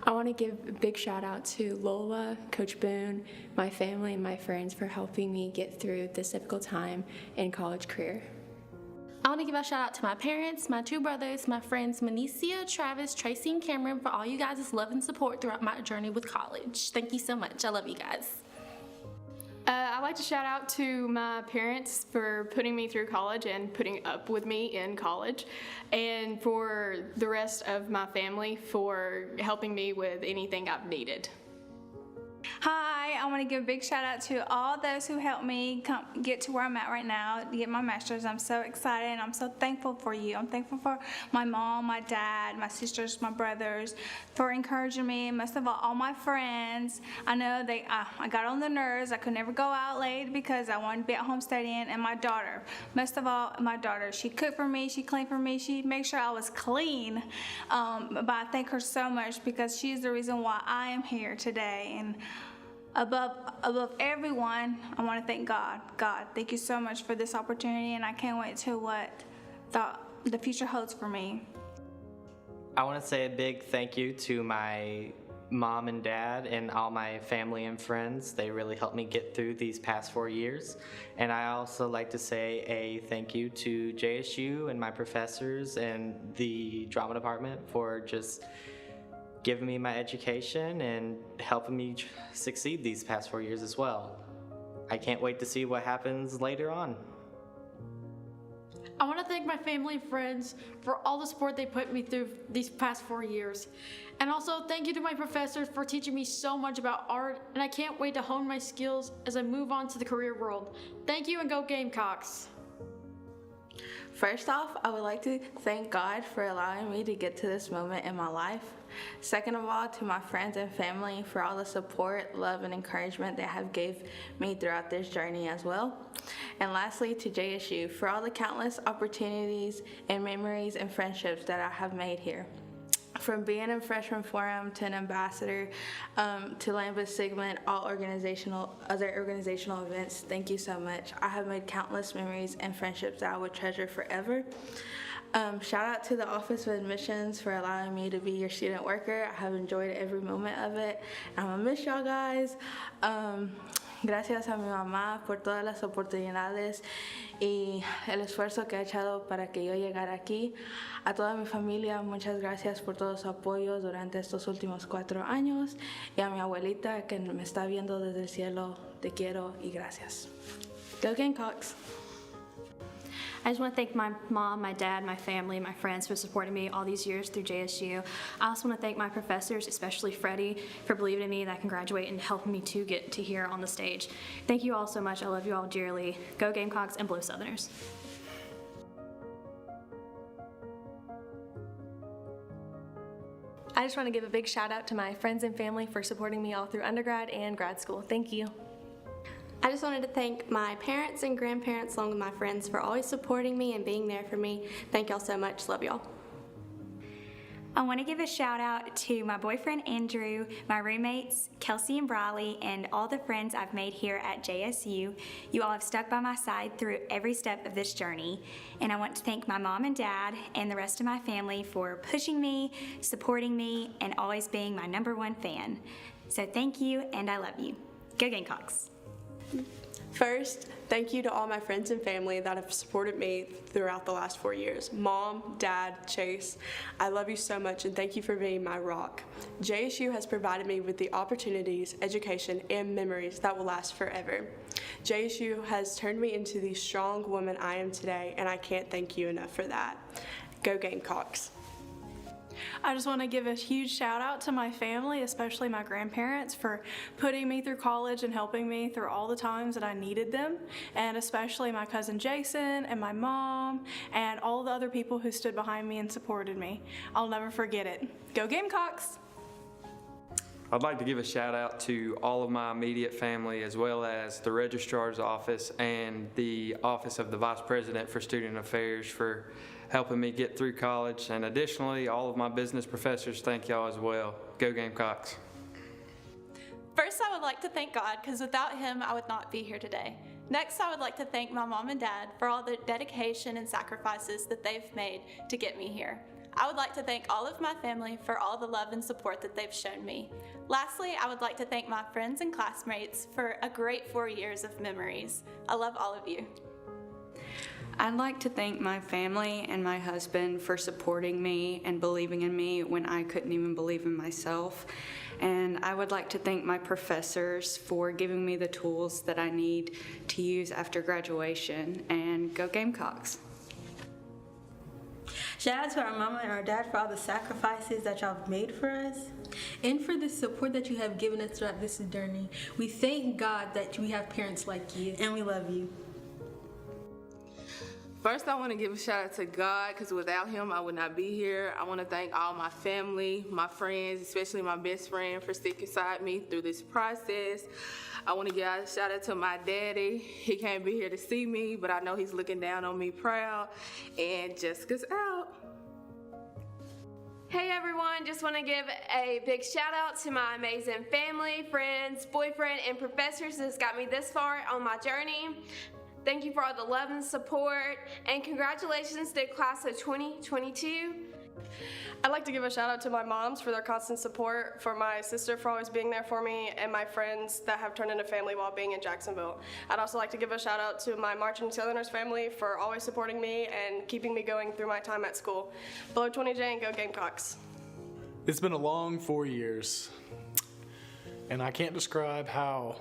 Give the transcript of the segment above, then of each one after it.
I want to give a big shout out to Lola, Coach Boone, my family, and my friends for helping me get through this difficult time in college career. I want to give a shout out to my parents, my two brothers, my friends Manicia, Travis, Tracy, and Cameron for all you guys' love and support throughout my journey with college. Thank you so much. I love you guys. I'd like to shout out to my parents for putting me through college and putting up with me in college, and for the rest of my family for helping me with anything I've needed. Hi, I want to give a big shout out to all those who helped me get to where I'm at right now, to get my master's. I'm so excited and I'm so thankful for you. I'm thankful for my mom, my dad, my sisters, my brothers, for encouraging me, and most of all my friends. I know I got on their nerves. I could never go out late because I wanted to be at home studying, and my daughter, most of all my daughter. She cooked for me, she cleaned for me, she made sure I was clean, but I thank her so much because she's the reason why I am here today. And above everyone, I want to thank God. God, thank you so much for this opportunity, and I can't wait to what the future holds for me. I want to say a big thank you to my mom and dad and all my family and friends. They really helped me get through these past 4 years. And I also like to say a thank you to JSU and my professors and the drama department for just giving me my education and helping me succeed these past 4 years as well. I can't wait to see what happens later on. I want to thank my family and friends for all the support they put me through these past 4 years. And also thank you to my professors for teaching me so much about art, and I can't wait to hone my skills as I move on to the career world. Thank you, and go Gamecocks! First off, I would like to thank God for allowing me to get to this moment in my life. Second of all, to my friends and family for all the support, love, and encouragement they have gave me throughout this journey as well. And lastly, to JSU for all the countless opportunities and memories and friendships that I have made here. From being in freshman forum to an ambassador to Lambda Sigma and all other organizational events, thank you so much. I have made countless memories and friendships that I would treasure forever. Shout out to the Office of Admissions for allowing me to be your student worker. I have enjoyed every moment of it. I'm gonna miss y'all guys. Gracias a mi mamá por todas las oportunidades y el esfuerzo que ha echado para que yo llegara aquí. A toda mi familia, muchas gracias por todo su apoyo durante estos últimos 4 años. Y a mi abuelita que me está viendo desde el cielo, te quiero y gracias. Go Gamecocks! I just want to thank my mom, my dad, my family, and my friends for supporting me all these years through JSU. I also want to thank my professors, especially Freddie, for believing in me that I can graduate and helping me to get to here on the stage. Thank you all so much. I love you all dearly. Go Gamecocks and Blue Southerners. I just want to give a big shout out to my friends and family for supporting me all through undergrad and grad school. Thank you. I just wanted to thank my parents and grandparents along with my friends for always supporting me and being there for me. Thank y'all so much. Love y'all. I want to give a shout out to my boyfriend Andrew, my roommates Kelsey and Briley, and all the friends I've made here at JSU. You all have stuck by my side through every step of this journey. And I want to thank my mom and dad and the rest of my family for pushing me, supporting me, and always being my #1 fan. So thank you, and I love you. Go Gamecocks! First, thank you to all my friends and family that have supported me throughout the last 4 years. Mom, Dad, Chase, I love you so much and thank you for being my rock. JSU has provided me with the opportunities, education, and memories that will last forever. JSU has turned me into the strong woman I am today, and I can't thank you enough for that. Go Gamecocks! I just want to give a huge shout out to my family, especially my grandparents, for putting me through college and helping me through all the times that I needed them, and especially my cousin Jason and my mom and all the other people who stood behind me and supported me. I'll never forget it. Go Gamecocks! I'd like to give a shout out to all of my immediate family, as well as the Registrar's Office and the Office of the Vice President for Student Affairs for helping me get through college. And additionally, all of my business professors, thank y'all as well. Go Gamecocks. First, I would like to thank God, because without Him, I would not be here today. Next, I would like to thank my mom and dad for all the dedication and sacrifices that they've made to get me here. I would like to thank all of my family for all the love and support that they've shown me. Lastly, I would like to thank my friends and classmates for a great 4 years of memories. I love all of you. I'd like to thank my family and my husband for supporting me and believing in me when I couldn't even believe in myself. And I would like to thank my professors for giving me the tools that I need to use after graduation. And go Gamecocks. Shout out to our mama and our dad for all the sacrifices that y'all have made for us and for the support that you have given us throughout this journey. We thank God that we have parents like you, and we love you. First, I want to give a shout out to God, because without Him, I would not be here. I want to thank all my family, my friends, especially my best friend, for sticking beside me through this process. I want to give a shout out to my daddy. He can't be here to see me, but I know he's looking down on me proud. And Jessica's out. Hey everyone, just want to give a big shout out to my amazing family, friends, boyfriend, and professors that's got me this far on my journey. Thank you for all the love and support, and congratulations to the class of 2022. I'd like to give a shout out to my moms for their constant support, for my sister for always being there for me, and my friends that have turned into family while being in Jacksonville. I'd also like to give a shout out to my Marching Southerners family for always supporting me and keeping me going through my time at school. Blow 20J and go Gamecocks. It's been a long 4 years, and I can't describe how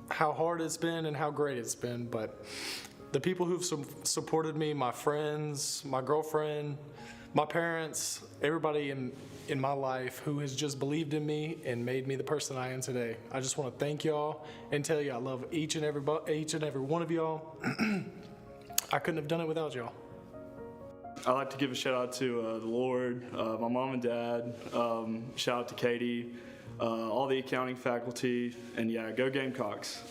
hard it's been and how great it's been, but the people who've supported me, my friends, my girlfriend, my parents, everybody in my life who has just believed in me and made me the person I am today. I just want to thank y'all and tell you I love each and every one of y'all. I couldn't have done it without y'all. I'd like to give a shout out to the Lord, my mom and dad, shout out to Katie, all the accounting faculty, and yeah, go Gamecocks.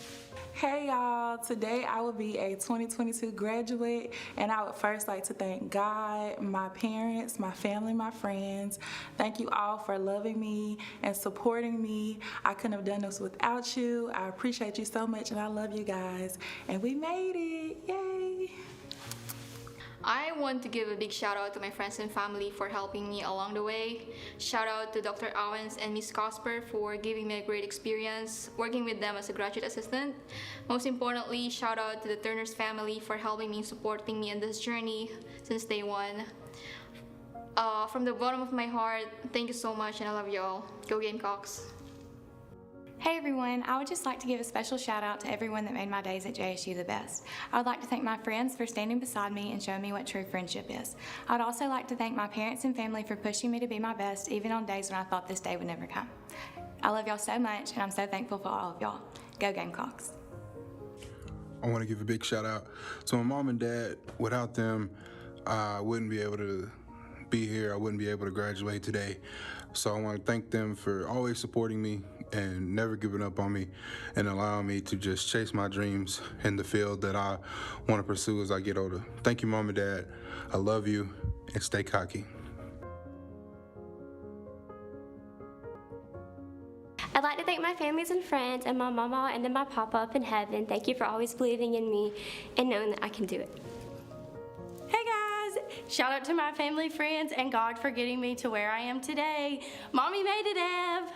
Hey y'all, today I will be a 2022 graduate, and I would first like to thank God, my parents, my family, my friends. Thank you all for loving me and supporting me. I couldn't have done this without you. I appreciate you so much, and I love you guys. And we made it, yay! I want to give a big shout out to my friends and family for helping me along the way. Shout out to Dr. Owens and Ms. Cosper for giving me a great experience working with them as a graduate assistant. Most importantly, shout out to the Turner's family for helping me and supporting me in this journey since day one. From the bottom of my heart, thank you so much, and I love y'all. Go Gamecocks. Hey everyone, I would just like to give a special shout out to everyone that made my days at JSU the best. I would like to thank my friends for standing beside me and showing me what true friendship is. I would also like to thank my parents and family for pushing me to be my best, even on days when I thought this day would never come. I love y'all so much, and I'm so thankful for all of y'all. Go Gamecocks. I want to give a big shout out to my mom and dad. Without them, I wouldn't be able to be here. I wouldn't be able to graduate today. So I want to thank them for always supporting me and never giving up on me and allowing me to just chase my dreams in the field that I want to pursue as I get older. Thank you, Mom and Dad. I love you, and stay cocky. I'd like to thank my families and friends and my mama and then my papa up in heaven. Thank you for always believing in me and knowing that I can do it. Hey guys! Shout out to my family, friends, and God for getting me to where I am today. Mommy made it, Ev!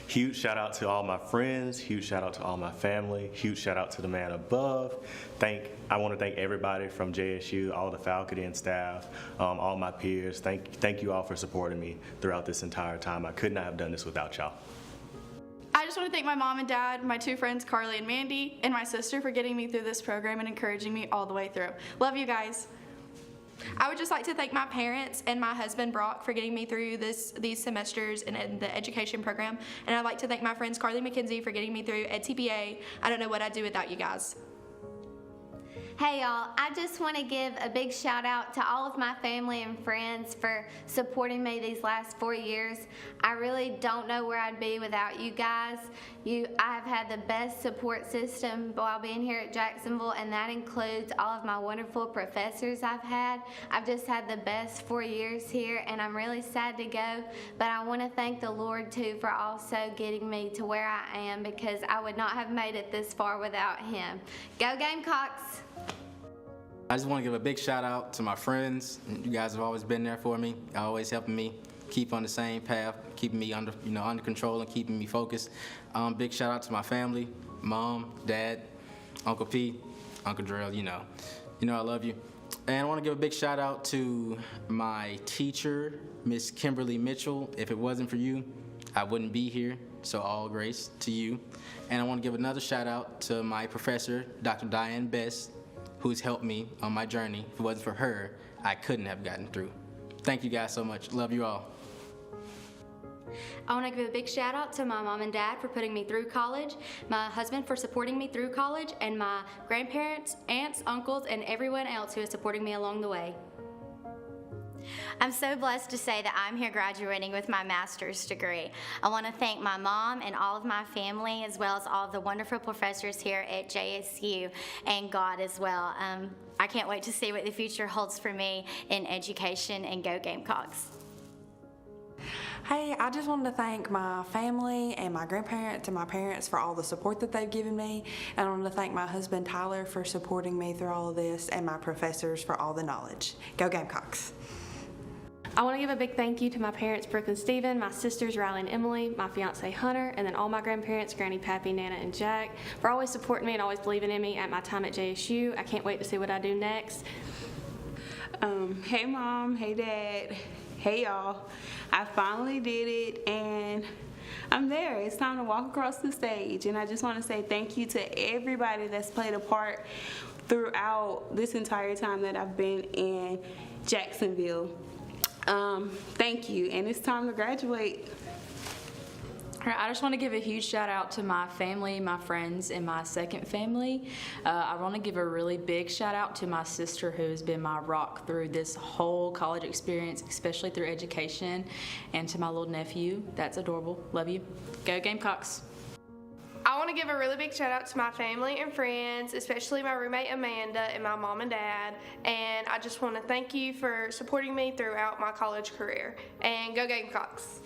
Huge shout out to all my friends, huge shout out to all my family, huge shout out to the man above. I want to thank everybody from JSU, all the faculty and staff, all my peers. Thank you all for supporting me throughout this entire time. I could not have done this without y'all. I just want to thank my mom and dad, my two friends, Carly and Mandy, and my sister for getting me through this program and encouraging me all the way through. Love you guys. I would just like to thank my parents and my husband Brock for getting me through these semesters in the education program. And I'd like to thank my friends Carly McKenzie for getting me through at TPA. I don't know what I'd do without you guys. Hey y'all, I just want to give a big shout out to all of my family and friends for supporting me these last 4 years. I really don't know where I'd be without you guys. I have had the best support system while being here at Jacksonville, and that includes all of my wonderful professors I've had. I've just had the best 4 years here, and I'm really sad to go, but I want to thank the Lord too for also getting me to where I am, because I would not have made it this far without Him. Go Gamecocks! I just want to give a big shout out to my friends. You guys have always been there for me, always helping me keep on the same path, keeping me under control and keeping me focused. Big shout out to my family, Mom, Dad, Uncle P, Uncle Drell, you know I love you. And I want to give a big shout out to my teacher, Miss Kimberly Mitchell. If it wasn't for you, I wouldn't be here, so all grace to you. And I want to give another shout out to my professor, Dr. Diane Best, who's helped me on my journey. If it wasn't for her, I couldn't have gotten through. Thank you guys so much. Love you all. I want to give a big shout out to my mom and dad for putting me through college, my husband for supporting me through college, and my grandparents, aunts, uncles, and everyone else who is supporting me along the way. I'm so blessed to say that I'm here graduating with my master's degree. I want to thank my mom and all of my family, as well as all of the wonderful professors here at JSU, and God as well. I can't wait to see what the future holds for me in education, and go Gamecocks. Hey, I just wanted to thank my family and my grandparents and my parents for all the support that they've given me. And I wanted to thank my husband Tyler for supporting me through all of this, and my professors for all the knowledge. Go Gamecocks. I want to give a big thank you to my parents, Brooke and Steven, my sisters, Riley and Emily, my fiance, Hunter, and then all my grandparents, Granny, Pappy, Nana, and Jack, for always supporting me and always believing in me at my time at JSU. I can't wait to see what I do next. Hey Mom, hey Dad, hey y'all. I finally did it, and I'm there. It's time to walk across the stage, and I just want to say thank you to everybody that's played a part throughout this entire time that I've been in Jacksonville. Thank you, and it's time to graduate. All right, I just want to give a huge shout out to my family, my friends, and my second family. I want to give a really big shout out to my sister, who has been my rock through this whole college experience, especially through education, and to my little nephew. That's adorable. Love you. Go Gamecocks. I want to give a really big shout out to my family and friends, especially my roommate Amanda and my mom and dad. And I just want to thank you for supporting me throughout my college career. And go Gamecocks.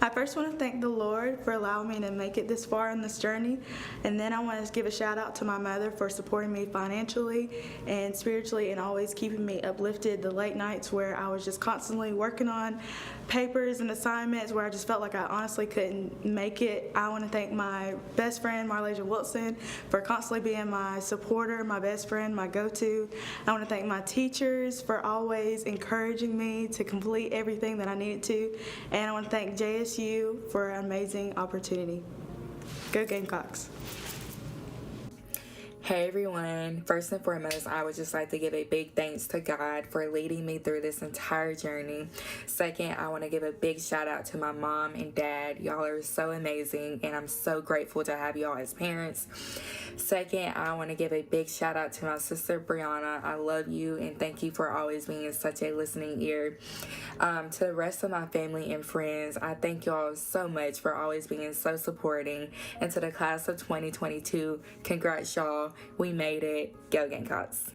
I first want to thank the Lord for allowing me to make it this far in this journey, and then I want to give a shout out to my mother for supporting me financially and spiritually, and always keeping me uplifted the late nights where I was just constantly working on papers and assignments where I just felt like I honestly couldn't make it. I want to thank my best friend, Marlasia Wilson, for constantly being my supporter, my best friend, my go-to. I want to thank my teachers for always encouraging me to complete everything that I needed to, and I want to thank JSU for an amazing opportunity. Go Gamecocks. Hey everyone, first and foremost, I would just like to give a big thanks to God for leading me through this entire journey. Second, I want to give a big shout out to my mom and dad. Y'all are so amazing, and I'm so grateful to have y'all as parents. Second, I want to give a big shout out to my sister Brianna. I love you, and thank you for always being such a listening ear. To the rest of my family and friends, I thank y'all so much for always being so supporting. And to the class of 2022, congrats y'all. We made it. Go Gamecocks.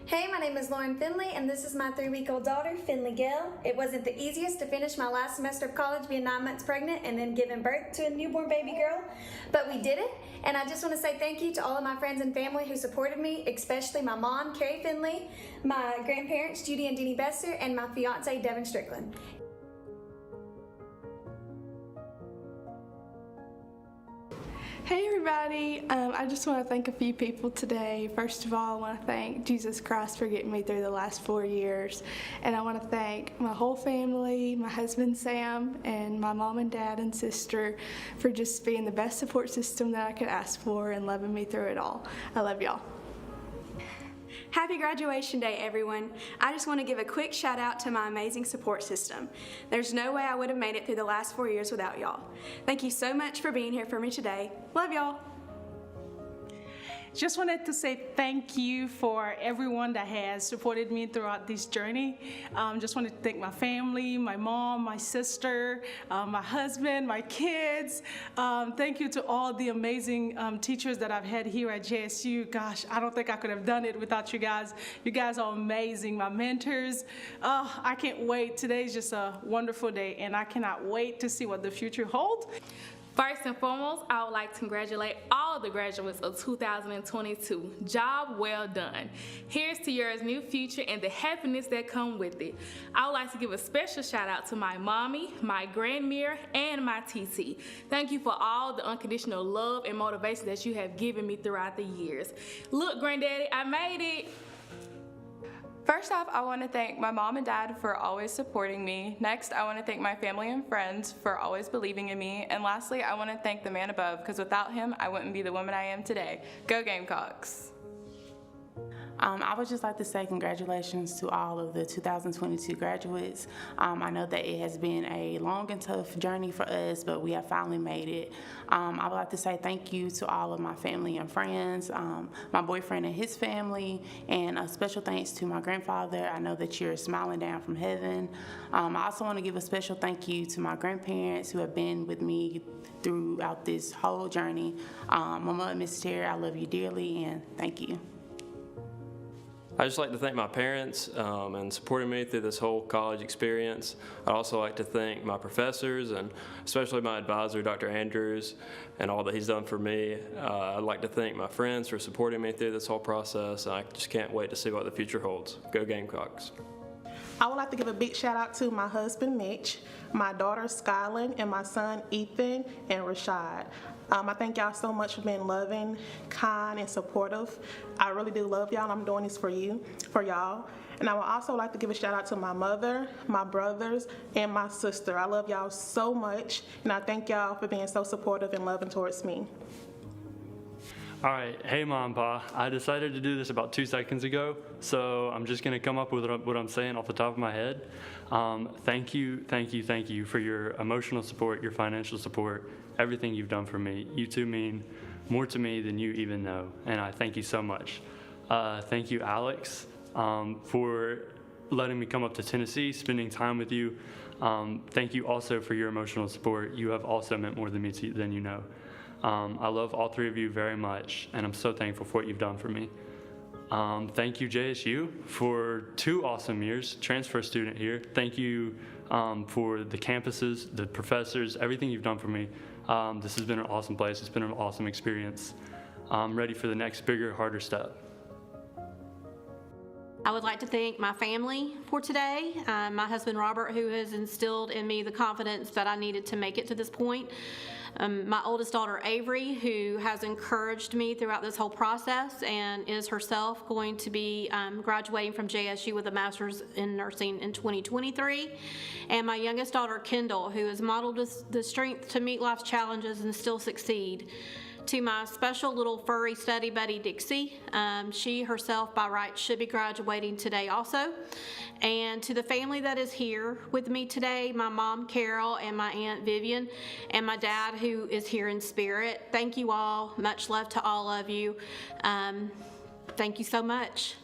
Hey, my name is Lauren Finley, and this is my 3-week-old daughter, Finley Gale. It wasn't the easiest to finish my last semester of college being 9 months pregnant and then giving birth to a newborn baby girl, but we did it, and I just want to say thank you to all of my friends and family who supported me, especially my mom, Carrie Finley, my grandparents, Judy and Deanie Besser, and my fiance, Devin Strickland. Hey everybody, I just want to thank a few people today. First of all, I want to thank Jesus Christ for getting me through the last 4 years. And I want to thank my whole family, my husband Sam, and my mom and dad and sister for just being the best support system that I could ask for and loving me through it all. I love y'all. Happy graduation day, everyone. I just want to give a quick shout out to my amazing support system. There's no way I would have made it through the last 4 years without y'all. Thank you so much for being here for me today. Love y'all. Just wanted to say thank you for everyone that has supported me throughout this journey. Just wanted to thank my family, my mom, my sister, my husband, my kids. Thank you to all the amazing teachers that I've had here at JSU. Gosh, I don't think I could have done it without you guys. You guys are amazing. My mentors. I can't wait. Today's just a wonderful day, and I cannot wait to see what the future holds. First and foremost, I would like to congratulate all the graduates of 2022. Job well done. Here's to your new future and the happiness that come with it. I would like to give a special shout out to my mommy, my grandmere, and my TT. Thank you for all the unconditional love and motivation that you have given me throughout the years. Look, Granddaddy, I made it. First off, I want to thank my mom and dad for always supporting me. Next, I want to thank my family and friends for always believing in me. And lastly, I want to thank the man above, because without him, I wouldn't be the woman I am today. Go Gamecocks! I would just like to say congratulations to all of the 2022 graduates. I know that it has been a long and tough journey for us, but we have finally made it. I would like to say thank you to all of my family and friends, my boyfriend and his family, and a special thanks to my grandfather. I know that you're smiling down from heaven. I also want to give a special thank you to my grandparents who have been with me throughout this whole journey. Mama and Miss Terry, I love you dearly, and thank you. I'd just like to thank my parents and supporting me through this whole college experience. I'd also like to thank my professors and especially my advisor, Dr. Andrews, and all that he's done for me. I'd like to thank my friends for supporting me through this whole process. I just can't wait to see what the future holds. Go Gamecocks. I would like to give a big shout out to my husband, Mitch, my daughter, Skyland, and my son, Ethan and Rashad. I thank y'all so much for being loving, kind, and supportive. I really do love y'all. I'm doing this for y'all. And I would also like to give a shout out to my mother, my brothers, and my sister. I love y'all so much, and I thank y'all for being so supportive and loving towards me. All right, hey Mom, Pa. I decided to do this about 2 seconds ago, so I'm just gonna come up with what I'm saying off the top of my head. Thank you for your emotional support, your financial support, everything you've done for me. You two mean more to me than you even know, and I thank you so much. Thank you, Alex, for letting me come up to Tennessee, spending time with you. Thank you also for your emotional support. You have also meant more than me than you know. I love all three of you very much, and I'm so thankful for what you've done for me. Thank you, JSU, for 2 awesome years, transfer student here. Thank you for the campuses, the professors, everything you've done for me. This has been an awesome place. It's been an awesome experience. I'm ready for the next bigger, harder step. I would like to thank my family for today. My husband, Robert, who has instilled in me the confidence that I needed to make it to this point. My oldest daughter, Avery, who has encouraged me throughout this whole process and is herself going to be graduating from JSU with a master's in nursing in 2023. And my youngest daughter, Kendall, who has modeled the strength to meet life's challenges and still succeed. To my special little furry study buddy, Dixie. She herself, by right, should be graduating today also. And to the family that is here with me today, my mom, Carol, and my aunt, Vivian, and my dad, who is here in spirit. Thank you all. Much love to all of you. Thank you so much.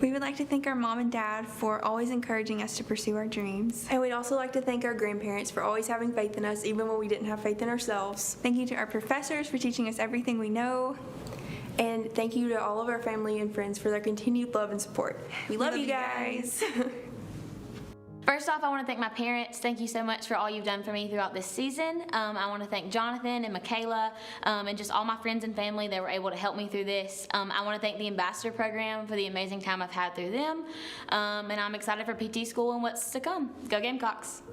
We would like to thank our mom and dad for always encouraging us to pursue our dreams. And we'd also like to thank our grandparents for always having faith in us, even when we didn't have faith in ourselves. Thank you to our professors for teaching us everything we know. And thank you to all of our family and friends for their continued love and support. We love you guys. First off, I want to thank my parents. Thank you so much for all you've done for me throughout this season. I want to thank Jonathan and Michaela and just all my friends and family that were able to help me through this. I want to thank the Ambassador Program for the amazing time I've had through them. And I'm excited for PT school and what's to come. Go Gamecocks.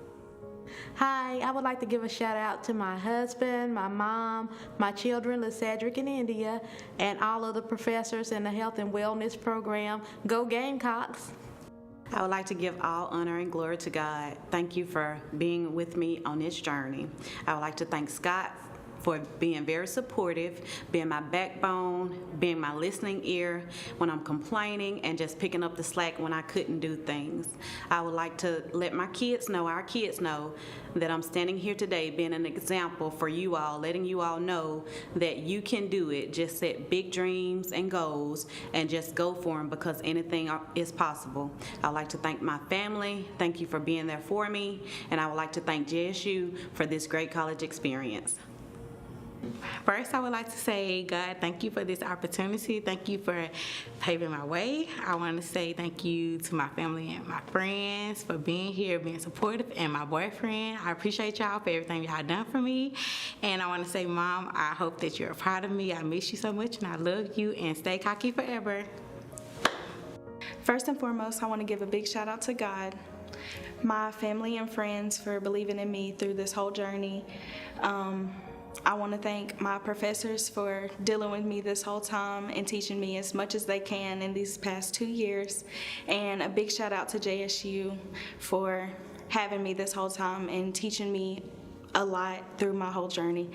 Hi, I would like to give a shout out to my husband, my mom, my children, Cedric and India, and all of the professors in the Health and Wellness Program. Go Gamecocks. I would like to give all honor and glory to God. Thank you for being with me on this journey. I would like to thank Scott for being very supportive, being my backbone, being my listening ear when I'm complaining, and just picking up the slack when I couldn't do things. I would like to let my kids know, our kids know, that I'm standing here today being an example for you all, letting you all know that you can do it. Just set big dreams and goals and just go for them, because anything is possible. I'd like to thank my family. Thank you for being there for me. And I would like to thank JSU for this great college experience. First, I would like to say, God, thank you for this opportunity. Thank you for paving my way. I want to say thank you to my family and my friends for being here, being supportive, and my boyfriend. I appreciate y'all for everything y'all done for me. And I want to say, Mom, I hope that you're proud of me. I miss you so much, and I love you, and stay cocky forever. First and foremost, I want to give a big shout out to God, my family and friends for believing in me through this whole journey. I want to thank my professors for dealing with me this whole time and teaching me as much as they can in these past 2 years. And a big shout out to JSU for having me this whole time and teaching me a lot through my whole journey.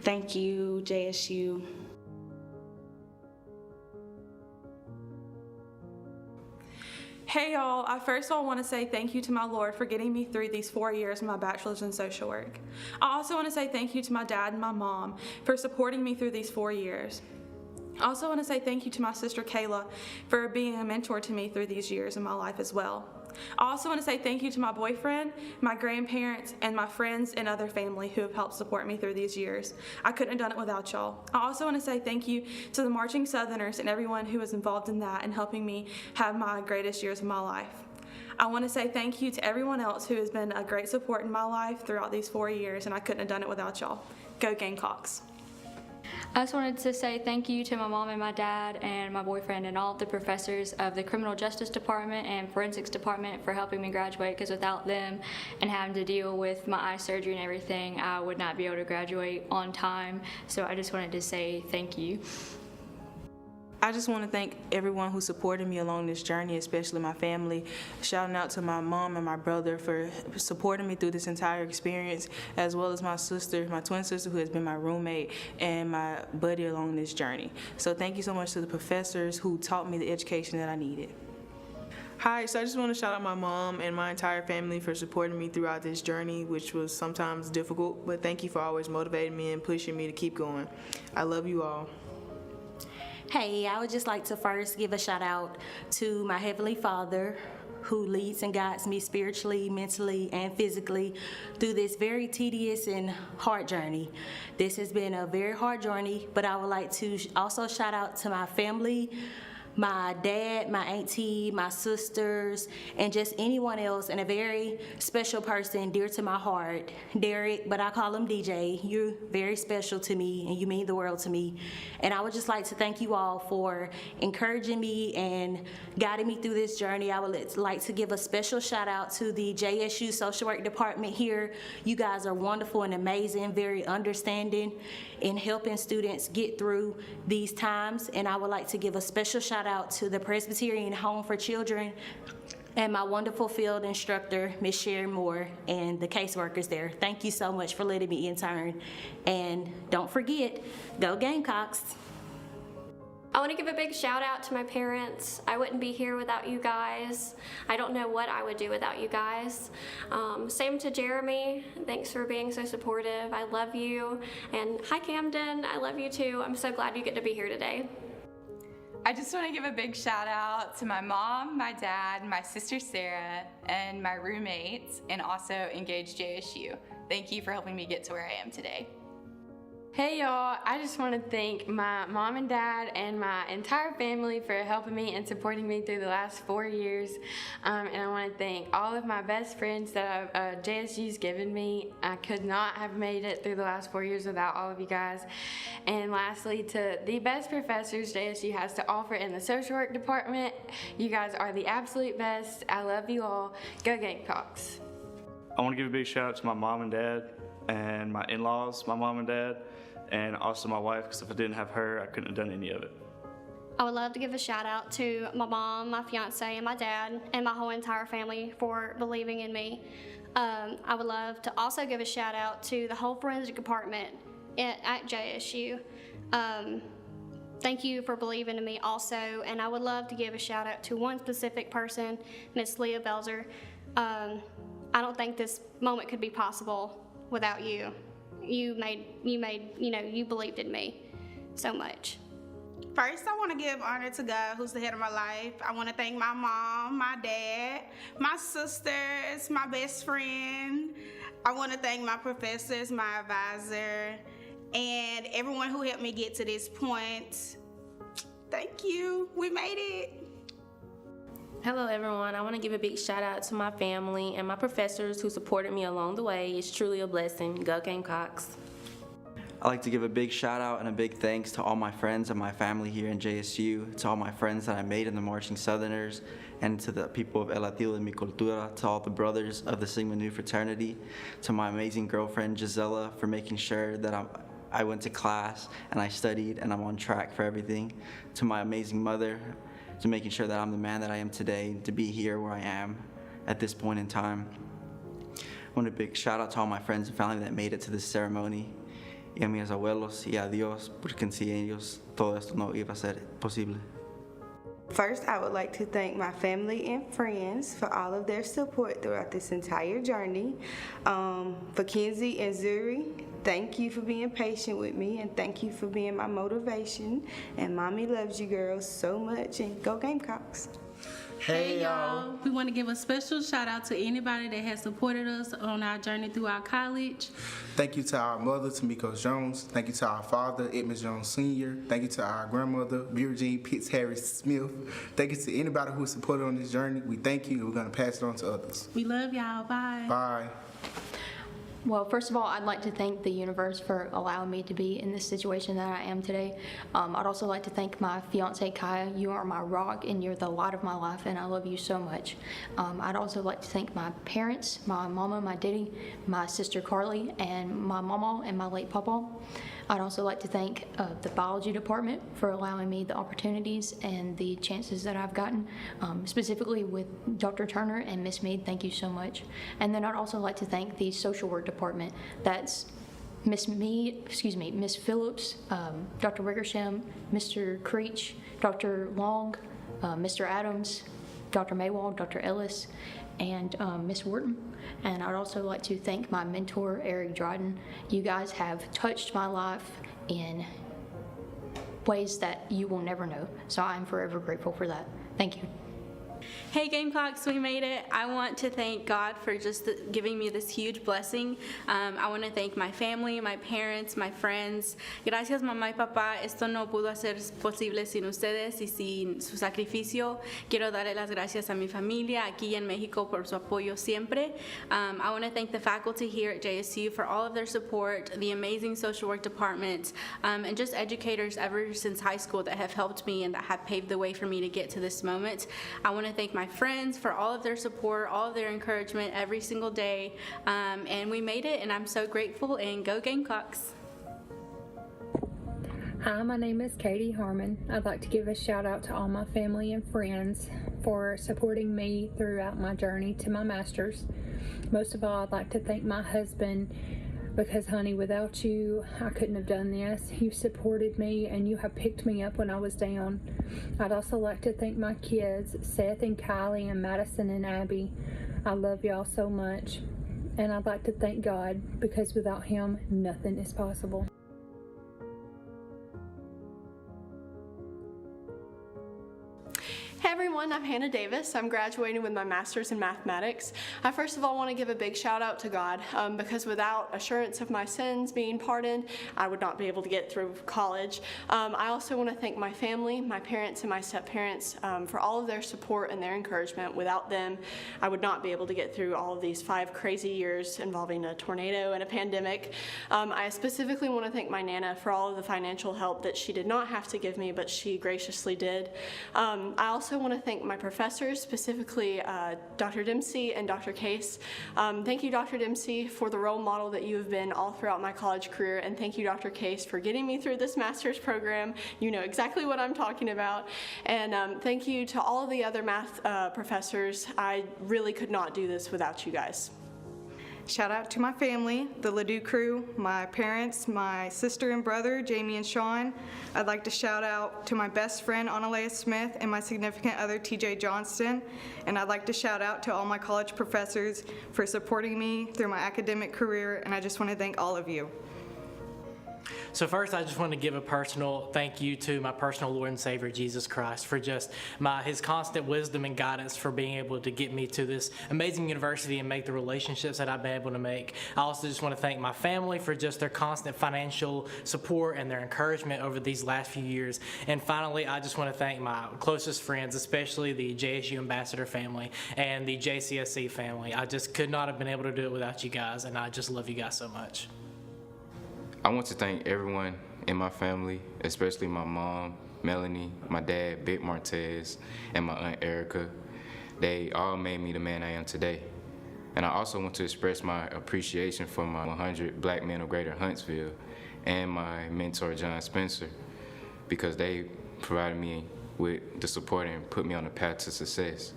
Thank you, JSU. Hey y'all, I first of all want to say thank you to my Lord for getting me through these 4 years of my bachelor's in social work. I also want to say thank you to my dad and my mom for supporting me through these 4 years. I also want to say thank you to my sister Kayla for being a mentor to me through these years in my life as well. I also want to say thank you to my boyfriend, my grandparents, and my friends and other family who have helped support me through these years. I couldn't have done it without y'all. I also want to say thank you to the Marching Southerners and everyone who was involved in that and helping me have my greatest years of my life. I want to say thank you to everyone else who has been a great support in my life throughout these 4 years, and I couldn't have done it without y'all. Go Gamecocks. I just wanted to say thank you to my mom and my dad and my boyfriend and all of the professors of the Criminal Justice Department and Forensics Department for helping me graduate, because without them and having to deal with my eye surgery and everything, I would not be able to graduate on time. So I just wanted to say thank you. I just want to thank everyone who supported me along this journey, especially my family. Shouting out to my mom and my brother for supporting me through this entire experience, as well as my sister, my twin sister, who has been my roommate and my buddy along this journey. So thank you so much to the professors who taught me the education that I needed. Hi, so I just want to shout out my mom and my entire family for supporting me throughout this journey, which was sometimes difficult, but thank you for always motivating me and pushing me to keep going. I love you all. Hey, I would just like to first give a shout out to my Heavenly Father, who leads and guides me spiritually, mentally, and physically through this very tedious and hard journey. This has been a very hard journey, but I would like to also shout out to my family, my dad, my auntie, my sisters, and just anyone else, and a very special person dear to my heart, Derek, but I call him DJ. You're very special to me, and you mean the world to me. And I would just like to thank you all for encouraging me and guiding me through this journey. I would like to give a special shout out to the JSU Social Work Department here. You guys are wonderful and amazing, very understanding in helping students get through these times. And I would like to give a special shout out to the Presbyterian Home for Children and my wonderful field instructor, Ms. Sherry Moore, and the caseworkers there. Thank you so much for letting me intern. And don't forget, go Gamecocks. I want to give a big shout out to my parents. I wouldn't be here without you guys. I don't know what I would do without you guys. Same to Jeremy. Thanks for being so supportive. I love you. And hi Camden, I love you too. I'm so glad you get to be here today. I just want to give a big shout out to my mom, my dad, my sister Sarah, and my roommates, and also Engage JSU. Thank you for helping me get to where I am today. Hey y'all, I just want to thank my mom and dad and my entire family for helping me and supporting me through the last 4 years. And I want to thank all of my best friends that JSU's given me. I could not have made it through the last 4 years without all of you guys. And lastly, to the best professors JSU has to offer in the social work department. You guys are the absolute best. I love you all. Go Gamecocks. I want to give a big shout out to my mom and dad and my in-laws, my mom and dad, and also my wife, because if I didn't have her, I couldn't have done any of it. I would love to give a shout out to my mom, my fiance, and my dad, and my whole entire family for believing in me. I would love to also give a shout out to the whole forensic department at JSU. Thank you for believing in me also, and I would love to give a shout out to one specific person, Miss Leah Belzer. I don't think this moment could be possible without you. You believed in me so much. First, I want to give honor to God, who's the head of my life. I want to thank my mom, my dad, my sisters, my best friend. I want to thank my professors, my advisor, and everyone who helped me get to this point. Thank you. We made it. Hello everyone. I want to give a big shout out to my family and my professors who supported me along the way. It's truly a blessing. Go Gamecocks. I'd like to give a big shout out and a big thanks to all my friends and my family here in JSU, to all my friends that I made in the Marching Southerners, and to the people of El Latido de Mi Cultura, to all the brothers of the Sigma Nu fraternity, to my amazing girlfriend Gisela for making sure that I went to class and I studied and I'm on track for everything, to my amazing mother, to making sure that I'm the man that I am today, to be here where I am at this point in time. I want a big shout out to all my friends and family that made it to this ceremony. Y a mis abuelos y a Dios, porque sin ellos todo esto no iba a ser posible. First, I would like to thank my family and friends for all of their support throughout this entire journey. For Kenzie and Zuri, thank you for being patient with me, and thank you for being my motivation. And Mommy loves you girls so much, and go Gamecocks. Hey y'all, we want to give a special shout out to anybody that has supported us on our journey through our college. Thank you to our mother, Tamiko Jones. Thank you to our father, Edmund Jones Sr. Thank you to our grandmother, Virgin Pitts Harris Smith. Thank you to anybody who supported on this journey. We thank you, and we're going to pass it on to others. We love y'all. Bye. Bye. Well, first of all, I'd like to thank the universe for allowing me to be in this situation that I am today. I'd also like to thank my fiance, Kaya. You are my rock and you're the light of my life, and I love you so much. I'd also like to thank my parents, my mama, my daddy, my sister Carly, and my mama and my late papa. I'd also like to thank the biology department for allowing me the opportunities and the chances that I've gotten, specifically with Dr. Turner and Miss Mead. Thank you so much. And then I'd also like to thank the social work department. That's Miss Phillips, Dr. Wickersham, Mr. Creech, Dr. Long, Mr. Adams, Dr. Maywald, Dr. Ellis, and Miss Wharton. And I'd also like to thank my mentor, Eric Dryden. You guys have touched my life in ways that you will never know. So I'm forever grateful for that. Thank you. Hey Gamecocks, we made it. I want to thank God for just giving me this huge blessing. I want to thank my family, my parents, my friends. Gracias mamá y papá, esto no pudo ser posible sin ustedes y sin su sacrificio. Quiero darle las gracias a mi familia aquí en México por su apoyo siempre. I want to thank the faculty here at JSU for all of their support, the amazing social work department, and just educators ever since high school that have helped me and that have paved the way for me to get to this moment. I want to thank my friends for all of their support, all of their encouragement every single day, and we made it, and I'm so grateful, and go Gamecocks. Hi, my name is Katie Harmon. I'd like to give a shout out to all my family and friends for supporting me throughout my journey to my master's. Most of all, I'd like to thank my husband, because honey, without you, I couldn't have done this. You supported me and you have picked me up when I was down. I'd also like to thank my kids, Seth and Kylie and Madison and Abby. I love y'all so much. And I'd like to thank God, because without him, nothing is possible. Hey everyone, I'm Hannah Davis. I'm graduating with my master's in mathematics. I first of all want to give a big shout out to God, because without assurance of my sins being pardoned, I would not be able to get through college. I also want to thank my family, my parents and my step-parents for all of their support and their encouragement. Without them, I would not be able to get through all of these 5 crazy years involving a tornado and a pandemic. I specifically want to thank my Nana for all of the financial help that she did not have to give me, but she graciously did. I also want to thank my professors, specifically Dr. Dempsey and Dr. Case. Thank you, Dr. Dempsey, for the role model that you have been all throughout my college career, and thank you, Dr. Case, for getting me through this master's program. You know exactly what I'm talking about. And thank you to all of the other math professors. I really could not do this without you guys. Shout out to my family, the Ladue crew, my parents, my sister and brother, Jamie and Sean. I'd like to shout out to my best friend, Analea Smith, and my significant other, TJ Johnston. And I'd like to shout out to all my college professors for supporting me through my academic career, and I just want to thank all of you. So first, I just want to give a personal thank you to my personal Lord and Savior, Jesus Christ, for just his constant wisdom and guidance for being able to get me to this amazing university and make the relationships that I've been able to make. I also just want to thank my family for just their constant financial support and their encouragement over these last few years. And finally, I just want to thank my closest friends, especially the JSU Ambassador family and the JCSC family. I just could not have been able to do it without you guys, and I just love you guys so much. I want to thank everyone in my family, especially my mom, Melanie, my dad, Vic Martez, and my aunt Erica. They all made me the man I am today. And I also want to express my appreciation for my 100 Black men of Greater Huntsville and my mentor, John Spencer, because they provided me with the support and put me on the path to success.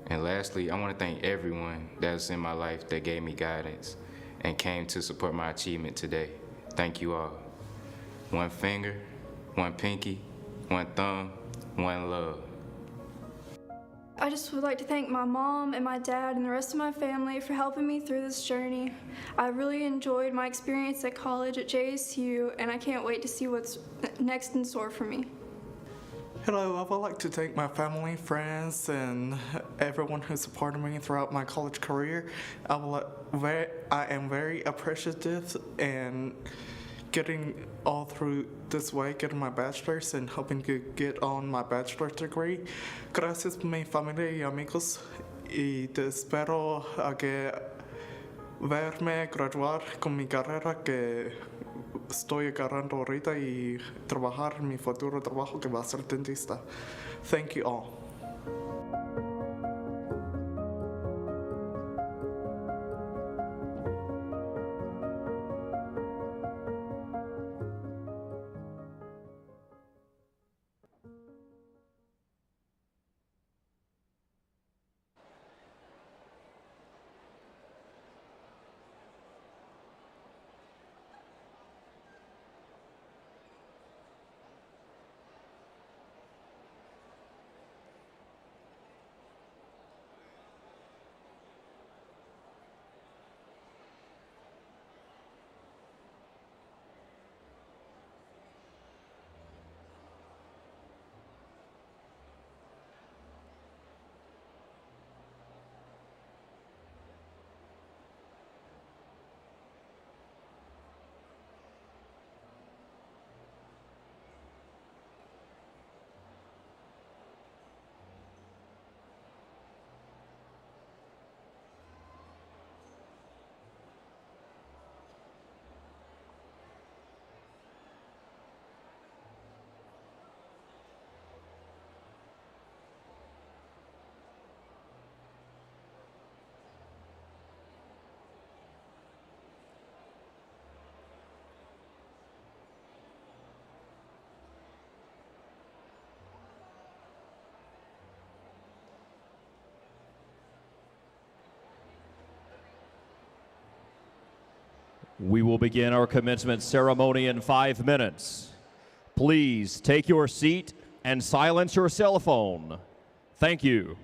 And lastly, I want to thank everyone that's in my life that gave me guidance and came to support my achievement today. Thank you all. One finger, one pinky, one thumb, one love. I just would like to thank my mom and my dad and the rest of my family for helping me through this journey. I really enjoyed my experience at college at JSU, and I can't wait to see what's next in store for me. Hello, I would like to thank my family, friends, and everyone who supported me throughout my college career. I am very appreciative and getting all through this way, getting my bachelor's and hoping to get on my bachelor's degree. Gracias por mi familia y amigos, y te espero a que verme graduar con mi carrera que estoy agarrando ahorita y trabajar en mi futuro trabajo que va a ser dentista. Thank you all. We will begin our commencement ceremony in 5 minutes. Please take your seat and silence your cell phone. Thank you.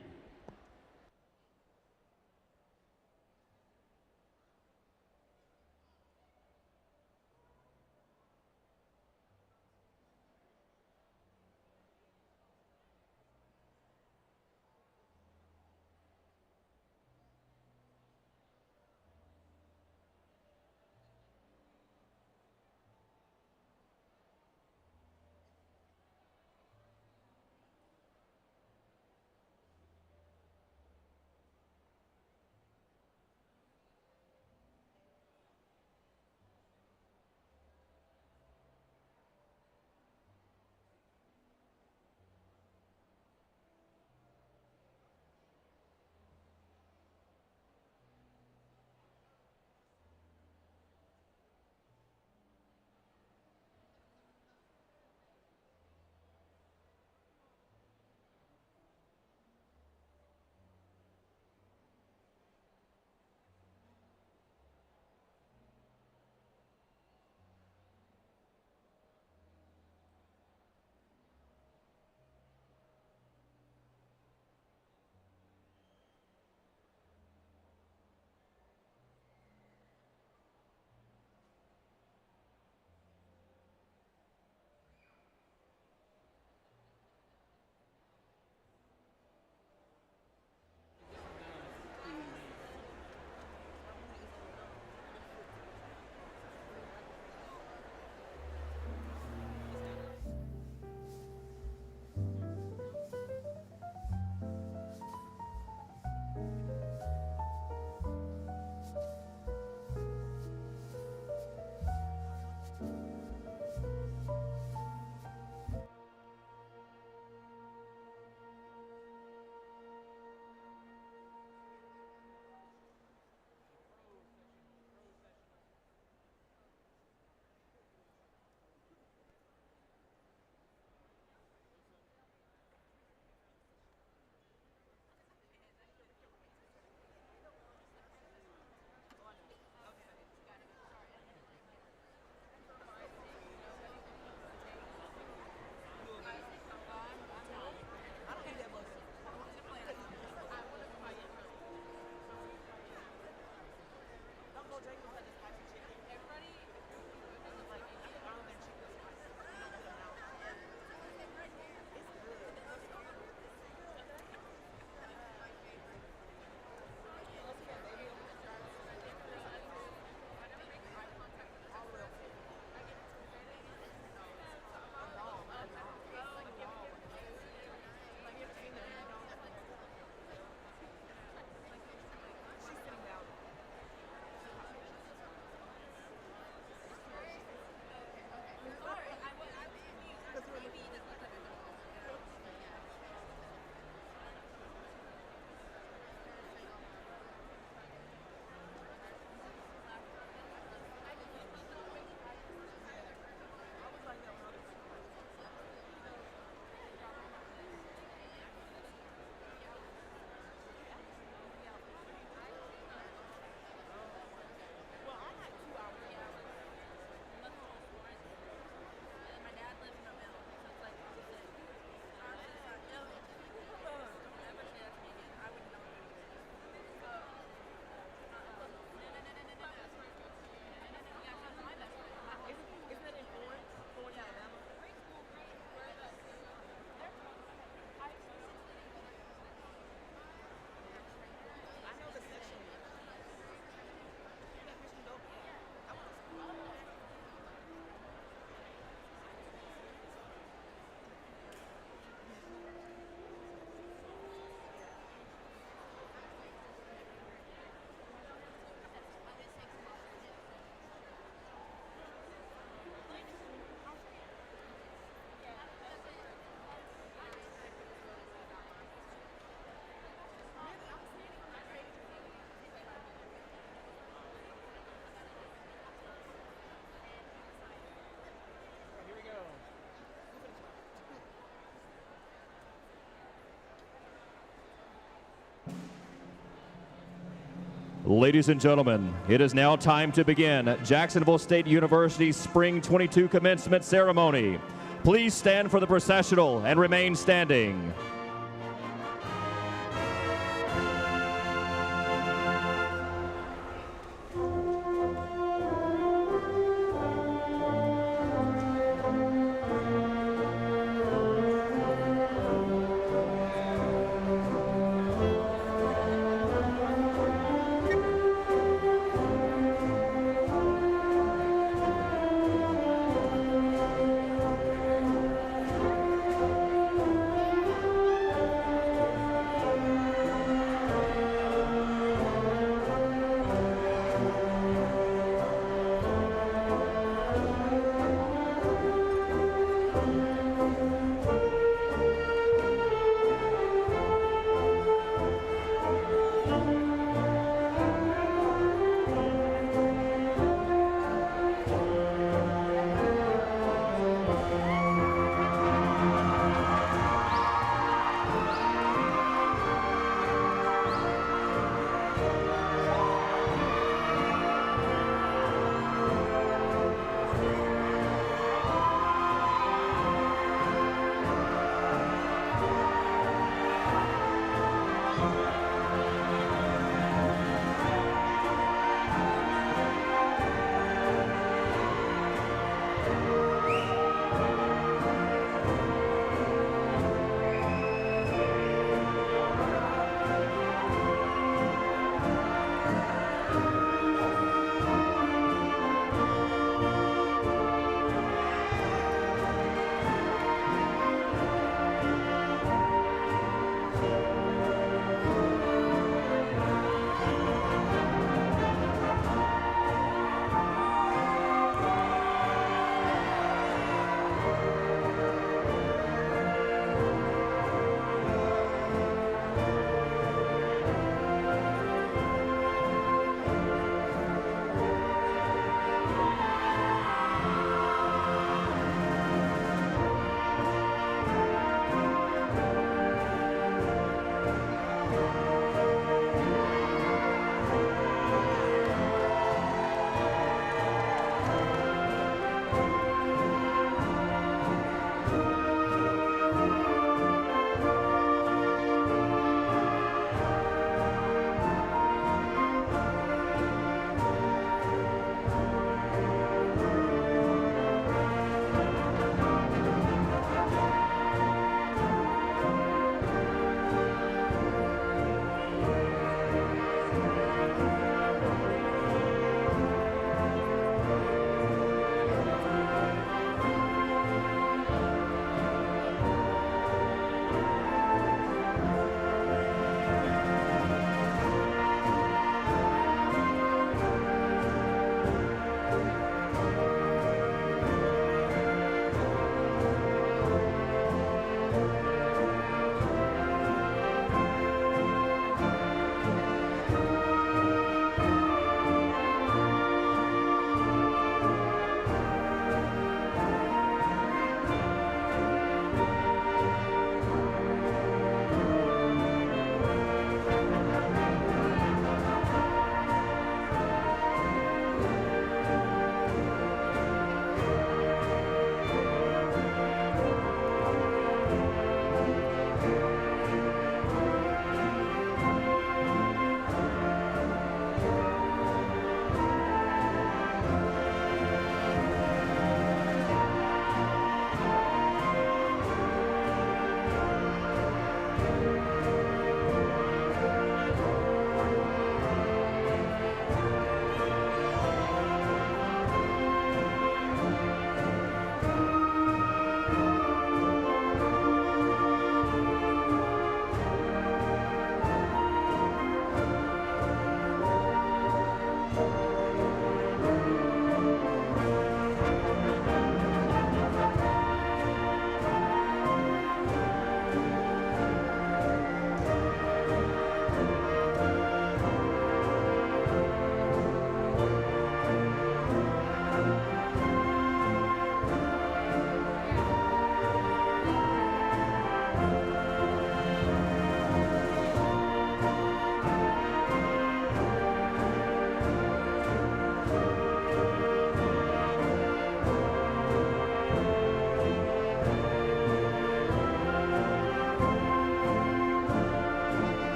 Ladies and gentlemen, it is now time to begin Jacksonville State University's Spring 22 commencement ceremony. Please stand for the processional and remain standing.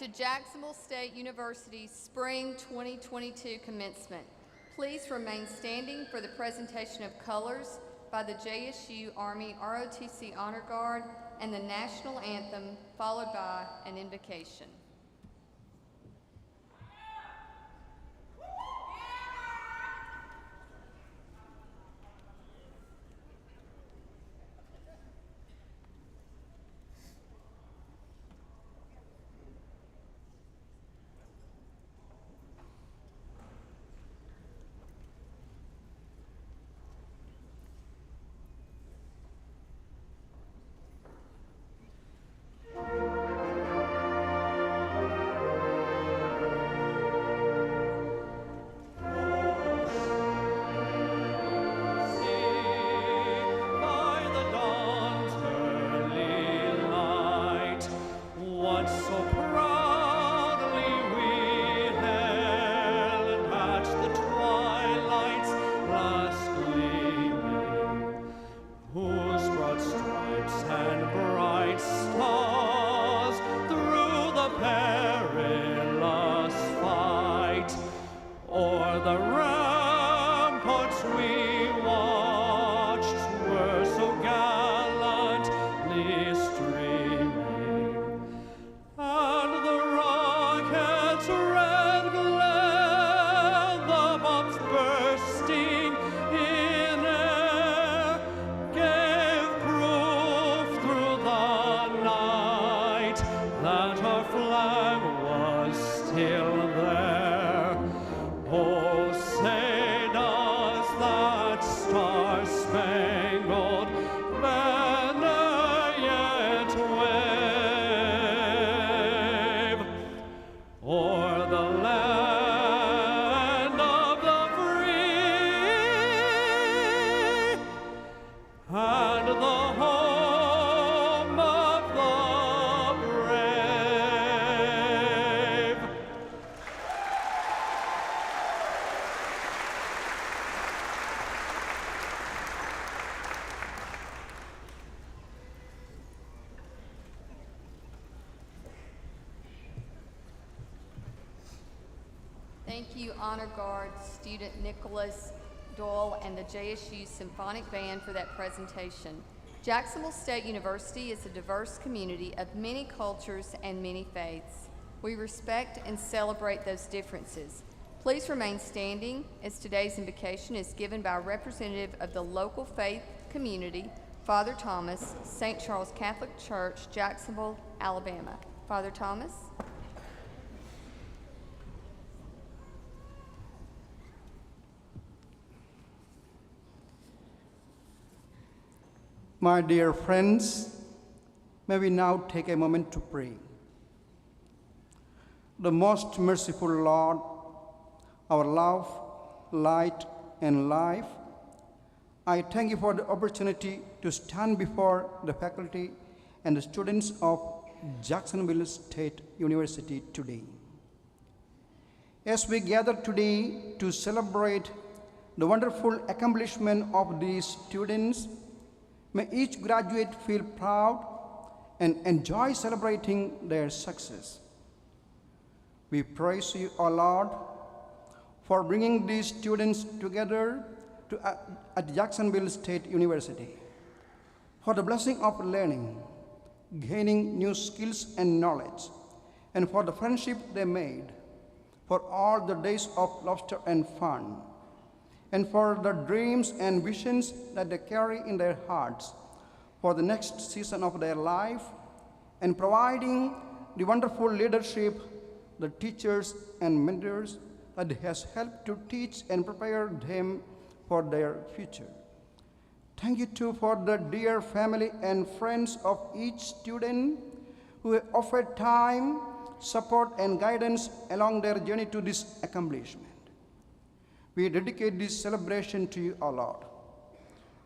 to Jacksonville State University Spring 2022 commencement. Please remain standing for the presentation of colors by the JSU Army ROTC Honor Guard and the National Anthem, followed by an invocation. Thank you, Honor Guard student Nicholas Doyle and the JSU Symphonic Band for that presentation. Jacksonville State University is a diverse community of many cultures and many faiths. We respect and celebrate those differences. Please remain standing as today's invocation is given by a representative of the local faith community, Father Thomas, St. Charles Catholic Church, Jacksonville, Alabama. Father Thomas. My dear friends, may we now take a moment to pray. The most merciful Lord, our love, light, and life, I thank you for the opportunity to stand before the faculty and the students of Jacksonville State University today. As we gather today to celebrate the wonderful accomplishment of these students, may each graduate feel proud and enjoy celebrating their success. We praise you, O Lord, for bringing these students together at Jacksonville State University, for the blessing of learning, gaining new skills and knowledge, and for the friendship they made, for all the days of laughter and fun, and for the dreams and visions that they carry in their hearts for the next season of their life, and providing the wonderful leadership, the teachers and mentors that has helped to teach and prepare them for their future. Thank you too for the dear family and friends of each student who have offered time, support, and guidance along their journey to this accomplishment. We dedicate this celebration to you, O Lord.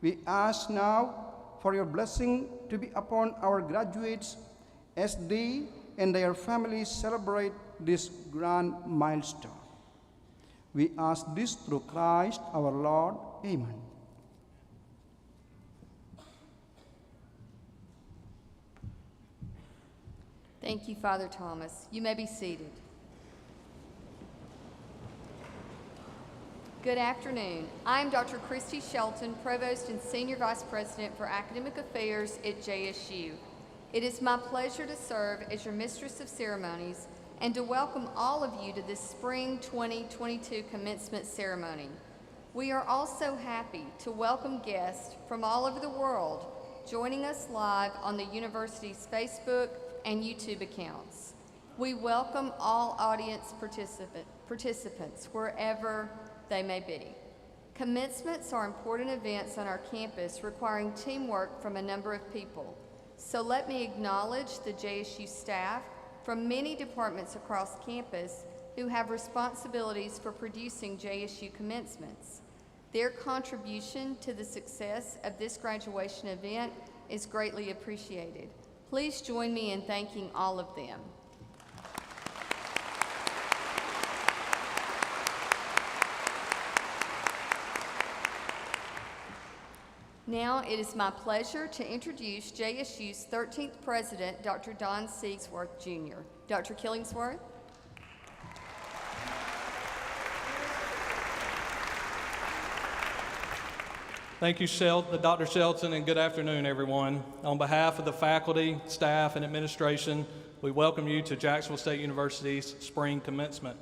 We ask now for your blessing to be upon our graduates as they and their families celebrate this grand milestone. We ask this through Christ our Lord. Amen. Thank Thank you, Father Thomas. You may be seated. Good afternoon. I am Dr. Christy Shelton, Provost and Senior Vice President for Academic Affairs at JSU. It is my pleasure to serve as your Mistress of Ceremonies and to welcome all of you to this Spring 2022 commencement ceremony. We are also happy to welcome guests from all over the world joining us live on the university's Facebook and YouTube accounts. We welcome all audience participants wherever they may be. Commencements are important events on our campus requiring teamwork from a number of people. So let me acknowledge the JSU staff from many departments across campus who have responsibilities for producing JSU commencements. Their contribution to the success of this graduation event is greatly appreciated. Please join me in thanking all of them. Now it is my pleasure to introduce JSU's 13th President, Dr. Don Siegsworth, Jr. Dr. Killingsworth. Thank you, Dr. Shelton, and good afternoon, everyone. On behalf of the faculty, staff, and administration, we welcome you to Jacksonville State University's spring commencement.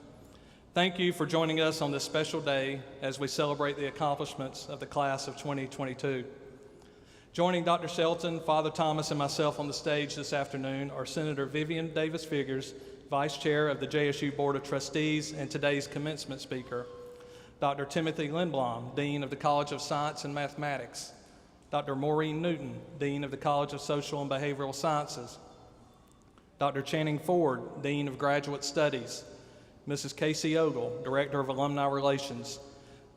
Thank you for joining us on this special day as we celebrate the accomplishments of the class of 2022. Joining Dr. Shelton, Father Thomas, and myself on the stage this afternoon are Senator Vivian Davis Figures, Vice Chair of the JSU Board of Trustees and today's commencement speaker, Dr. Timothy Lindblom, Dean of the College of Science and Mathematics, Dr. Maureen Newton, Dean of the College of Social and Behavioral Sciences, Dr. Channing Ford, Dean of Graduate Studies, Mrs. Casey Ogle, Director of Alumni Relations.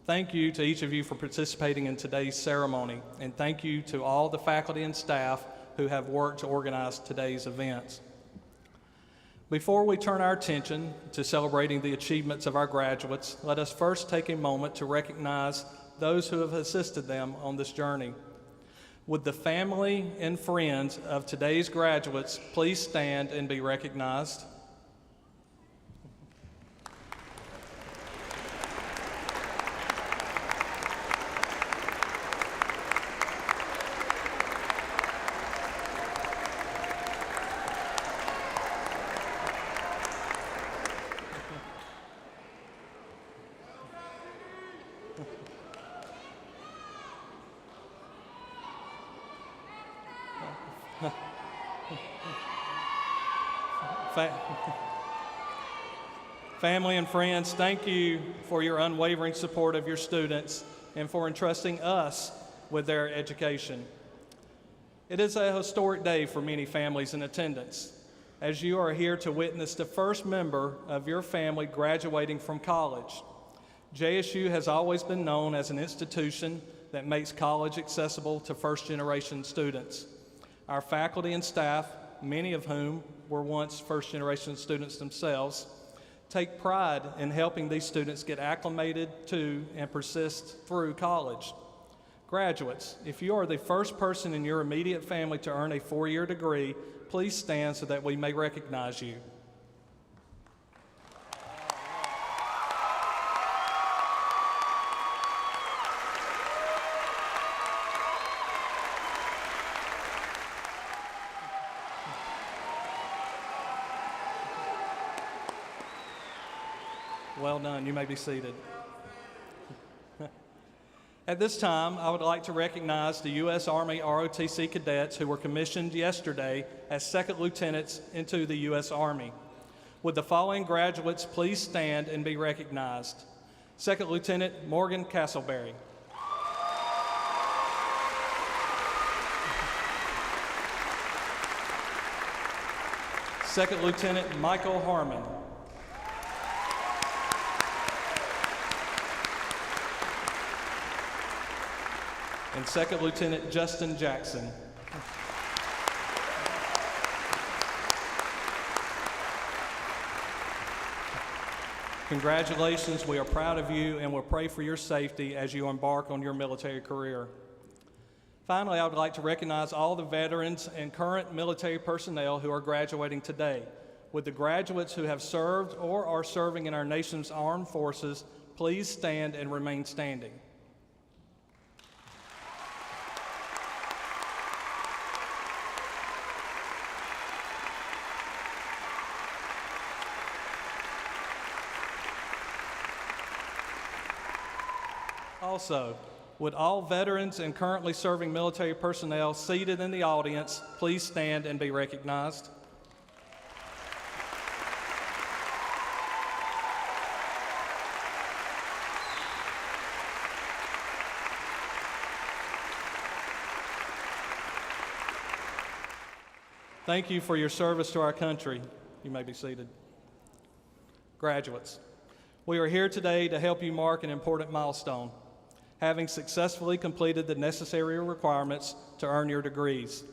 Thank you to each of you for participating in today's ceremony, and thank you to all the faculty and staff who have worked to organize today's events. Before we turn our attention to celebrating the achievements of our graduates, let us first take a moment to recognize those who have assisted them on this journey. Would the family and friends of today's graduates please stand and be recognized? Family and friends, thank you for your unwavering support of your students and for entrusting us with their education. It is a historic day for many families in attendance, as you are here to witness the first member of your family graduating from college. JSU has always been known as an institution that makes college accessible to first-generation students. Our faculty and staff, many of whom were once first-generation students themselves, take pride in helping these students get acclimated to and persist through college. Graduates, if you are the first person in your immediate family to earn a four-year degree, please stand so that we may recognize you. Well done. You may be seated. At this time, I would like to recognize the U.S. Army ROTC cadets who were commissioned yesterday as second lieutenants into the U.S. Army. Would the following graduates please stand and be recognized? Second Lieutenant Morgan Castleberry. Second Lieutenant Michael Harmon. And Second Lieutenant Justin Jackson. Congratulations, we are proud of you and will pray for your safety as you embark on your military career. Finally, I would like to recognize all the veterans and current military personnel who are graduating today. Would the graduates who have served or are serving in our nation's armed forces please stand and remain standing? Also, would all veterans and currently serving military personnel seated in the audience please stand and be recognized? Thank you for your service to our country. You may be seated. Graduates, we are here today to help you mark an important milestone, having successfully completed the necessary requirements to earn your degrees.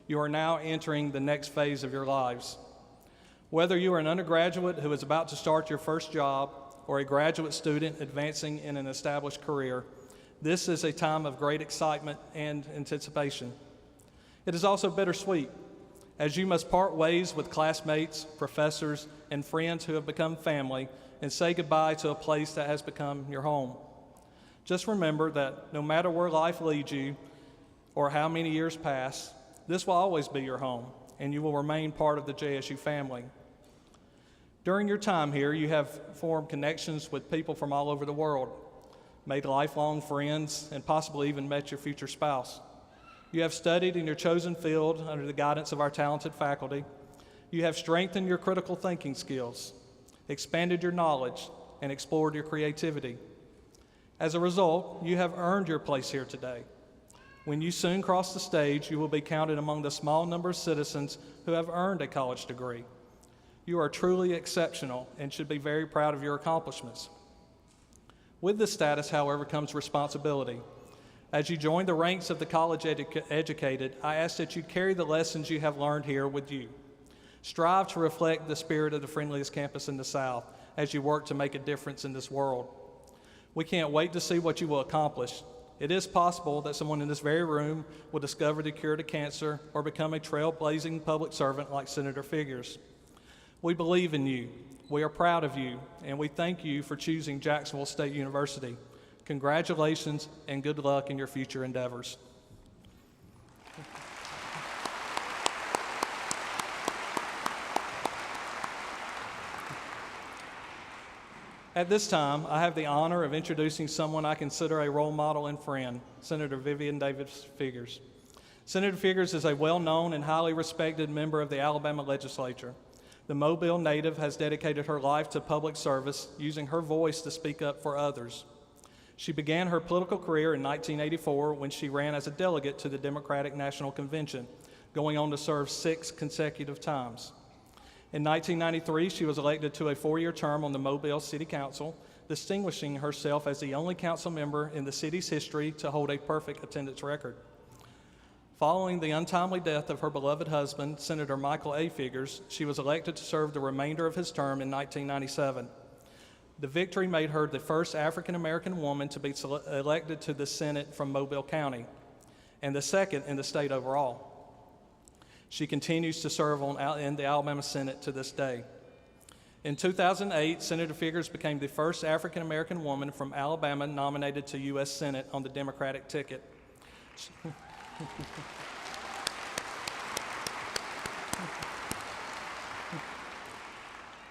You are now entering the next phase of your lives. Whether you are an undergraduate who is about to start your first job or a graduate student advancing in an established career, this is a time of great excitement and anticipation. It is also bittersweet, as you must part ways with classmates, professors, and friends who have become family and say goodbye to a place that has become your home. Just remember that no matter where life leads you or how many years pass, this will always be your home, and you will remain part of the JSU family. During your time here, you have formed connections with people from all over the world, made lifelong friends, and possibly even met your future spouse. You have studied in your chosen field under the guidance of our talented faculty. You have strengthened your critical thinking skills, expanded your knowledge, and explored your creativity. As a result, you have earned your place here today. When you soon cross the stage, you will be counted among the small number of citizens who have earned a college degree. You are truly exceptional and should be very proud of your accomplishments. With this status, however, comes responsibility. As you join the ranks of the college educated, I ask that you carry the lessons you have learned here with you. Strive to reflect the spirit of the friendliest campus in the South as you work to make a difference in this world. We can't wait to see what you will accomplish. It is possible that someone in this very room will discover the cure to cancer or become a trailblazing public servant like Senator Figures. We believe in you, we are proud of you, and we thank you for choosing Jacksonville State University. Congratulations and good luck in your future endeavors. At this time, I have the honor of introducing someone I consider a role model and friend, Senator Vivian Davis Figures. Senator Figures is a well-known and highly respected member of the Alabama legislature. The Mobile native has dedicated her life to public service, using her voice to speak up for others. She began her political career in 1984 when she ran as a delegate to the Democratic National Convention, going on to serve 6 consecutive times. In 1993, she was elected to a 4-year term on the Mobile City Council, distinguishing herself as the only council member in the city's history to hold a perfect attendance record. Following the untimely death of her beloved husband, Senator Michael A. Figures, she was elected to serve the remainder of his term in 1997. The victory made her the first African-American woman to be elected to the Senate from Mobile County, and the second in the state overall. She continues to serve in the Alabama Senate to this day. In 2008, Senator Figures became the first African-American woman from Alabama nominated to U.S. Senate on the Democratic ticket.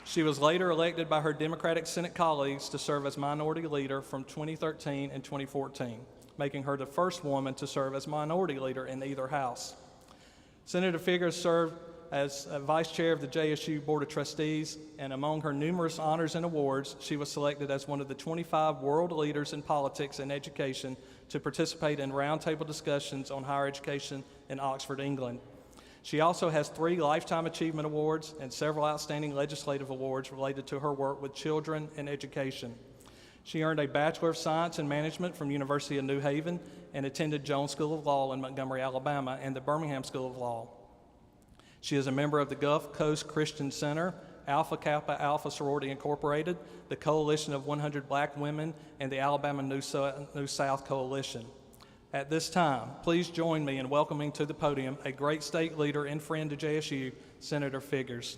She was later elected by her Democratic Senate colleagues to serve as minority leader from 2013 and 2014, making her the first woman to serve as minority leader in either house. Senator Figures served as vice chair of the JSU Board of Trustees, and among her numerous honors and awards, she was selected as one of the 25 world leaders in politics and education to participate in roundtable discussions on higher education in Oxford, England. She also has 3 Lifetime Achievement Awards and several outstanding legislative awards related to her work with children and education. She earned a Bachelor of Science in Management from University of New Haven and attended Jones School of Law in Montgomery, Alabama, and the Birmingham School of Law. She is a member of the Gulf Coast Christian Center, Alpha Kappa Alpha Sorority Incorporated, the Coalition of 100 Black Women, and the Alabama New South Coalition. At this time, please join me in welcoming to the podium a great state leader and friend to JSU, Senator Figgers.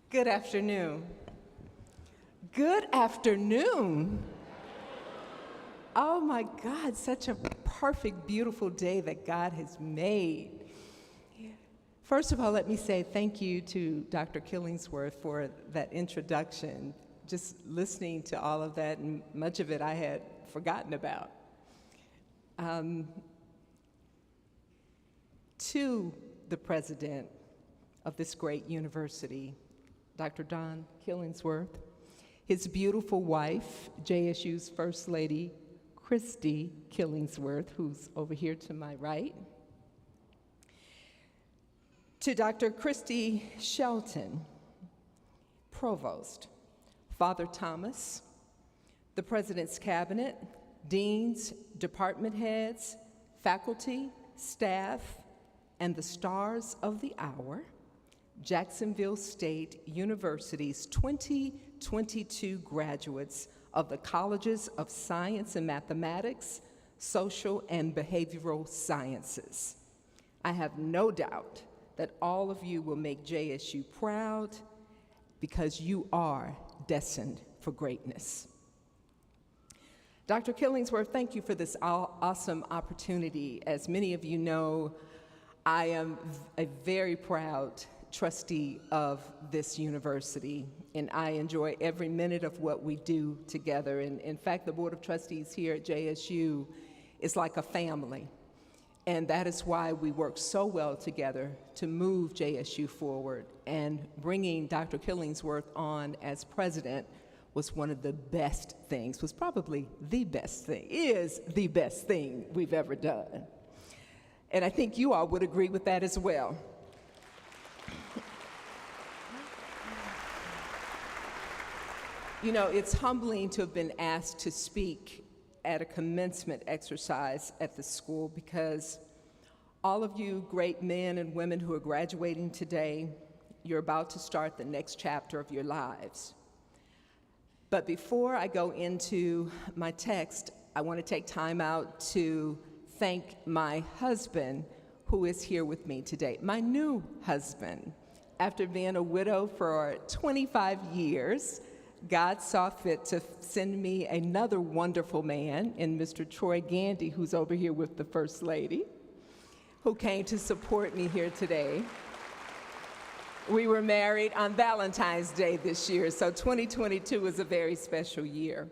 Good afternoon. Good afternoon. Oh my God, such a perfect, beautiful day that God has made. First of all, let me say thank you to Dr. Killingsworth for that introduction. Just listening to all of that, and much of it I had forgotten about. To the president of this great university, Dr. Don Killingsworth, his beautiful wife, JSU's First Lady, Christy Killingsworth, who's over here to my right. To Dr. Christy Shelton, Provost, Father Thomas, the President's Cabinet, deans, department heads, faculty, staff, and the stars of the hour, Jacksonville State University's 2022 graduates of the Colleges of Science and Mathematics, Social and Behavioral Sciences. I have no doubt that all of you will make JSU proud because you are destined for greatness. Dr. Killingsworth, thank you for this awesome opportunity. As many of you know, I am a very proud trustee of this university, and I enjoy every minute of what we do together. And in fact, the Board of Trustees here at JSU is like a family, and that is why we work so well together to move JSU forward. And bringing Dr. Killingsworth on as president was one of the best things, was probably the best thing, is the best thing we've ever done. And I think you all would agree with that as well. You know, it's humbling to have been asked to speak at a commencement exercise at the school, because all of you great men and women who are graduating today, you're about to start the next chapter of your lives. But before I go into my text, I want to take time out to thank my husband, who is here with me today, my new husband. After being a widow for 25 years, God saw fit to send me another wonderful man in Mr. Troy Gandy, who's over here with the First Lady, who came to support me here today. We were married on Valentine's Day this year, so 2022 was a very special year.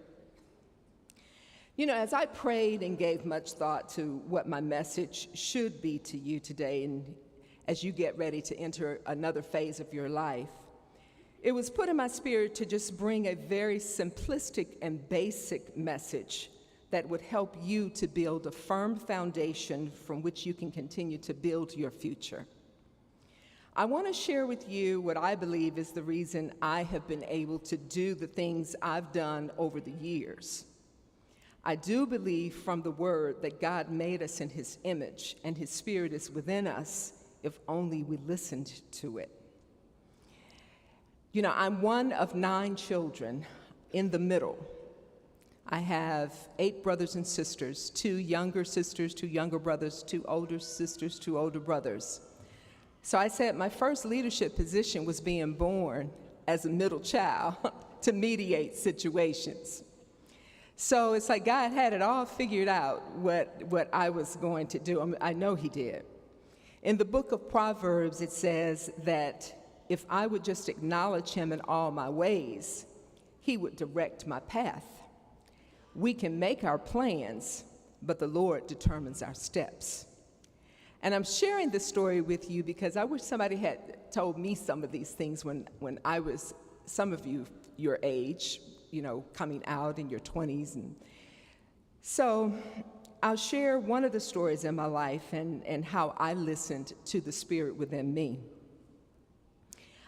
You know, as I prayed and gave much thought to what my message should be to you today, and as you get ready to enter another phase of your life, it was put in my spirit to just bring a very simplistic and basic message that would help you to build a firm foundation from which you can continue to build your future. I want to share with you what I believe is the reason I have been able to do the things I've done over the years. I do believe from the Word that God made us in His image, and His Spirit is within us if only we listened to it. You know, I'm one of 9 children in the middle. I have 8 brothers and sisters, 2 younger sisters, 2 younger brothers, 2 older sisters, 2 older brothers. So I said my first leadership position was being born as a middle child to mediate situations. So it's like God had it all figured out what I was going to do. I know He did. In the book of Proverbs, it says that if I would just acknowledge Him in all my ways, He would direct my path. We can make our plans, but the Lord determines our steps. And I'm sharing this story with you because I wish somebody had told me some of these things when I was, some of you, your age, you know, coming out in your 20s. And so I'll share one of the stories in my life and how I listened to the Spirit within me.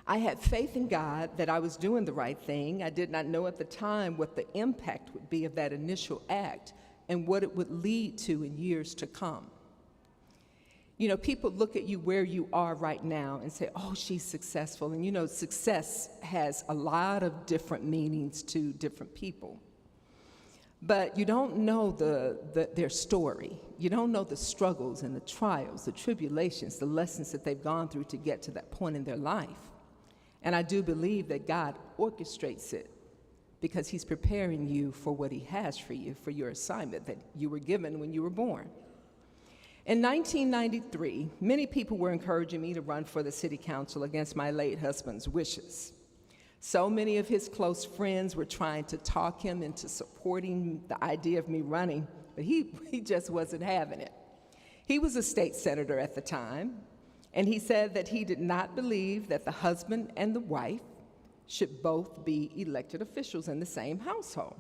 I had faith in God that I was doing the right thing. I did not know at the time what the impact would be of that initial act and what it would lead to in years to come. You know, people look at you where you are right now and say, oh, she's successful. And you know, success has a lot of different meanings to different people. But you don't know their story. You don't know the struggles and the trials, the tribulations, the lessons that they've gone through to get to that point in their life. And I do believe that God orchestrates it because he's preparing you for what he has for you, for your assignment that you were given when you were born. In 1993, many people were encouraging me to run for the city council against my late husband's wishes. So many of his close friends were trying to talk him into supporting the idea of me running, but he just wasn't having it. He was a state senator at the time, and he said that he did not believe that the husband and the wife should both be elected officials in the same household.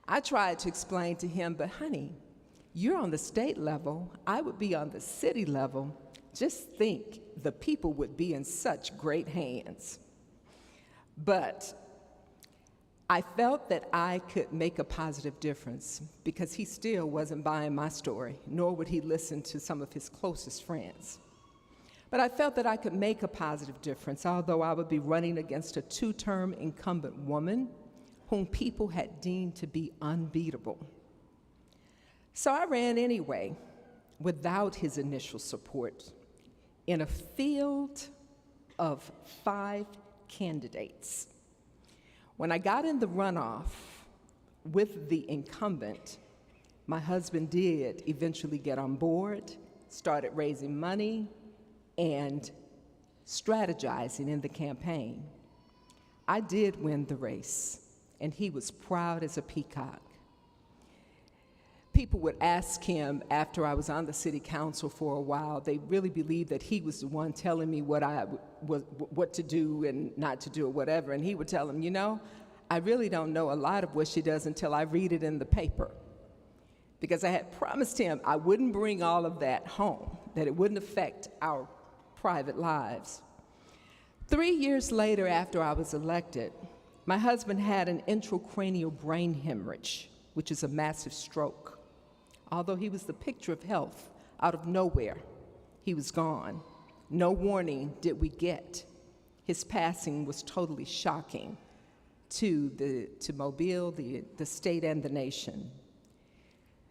I tried to explain to him, but honey, you're on the state level, I would be on the city level. Just think, the people would be in such great hands. But I felt that I could make a positive difference because he still wasn't buying my story, nor would he listen to some of his closest friends. But I felt that I could make a positive difference, although I would be running against a two-term incumbent woman whom people had deemed to be unbeatable. So I ran anyway, without his initial support, in a field of 5 candidates. When I got in the runoff with the incumbent, my husband did eventually get on board, started raising money, and strategizing in the campaign. I did win the race, and he was proud as a peacock. People would ask him after I was on the city council for a while, they really believed that he was the one telling me what to do and not to do or whatever, and he would tell them, you know, I really don't know a lot of what she does until I read it in the paper. Because I had promised him I wouldn't bring all of that home, that it wouldn't affect our private lives. 3 years later, after I was elected, my husband had an intracranial brain hemorrhage, which is a massive stroke. Although he was the picture of health, out of nowhere, he was gone. No warning did we get. His passing was totally shocking to Mobile, the state, and the nation.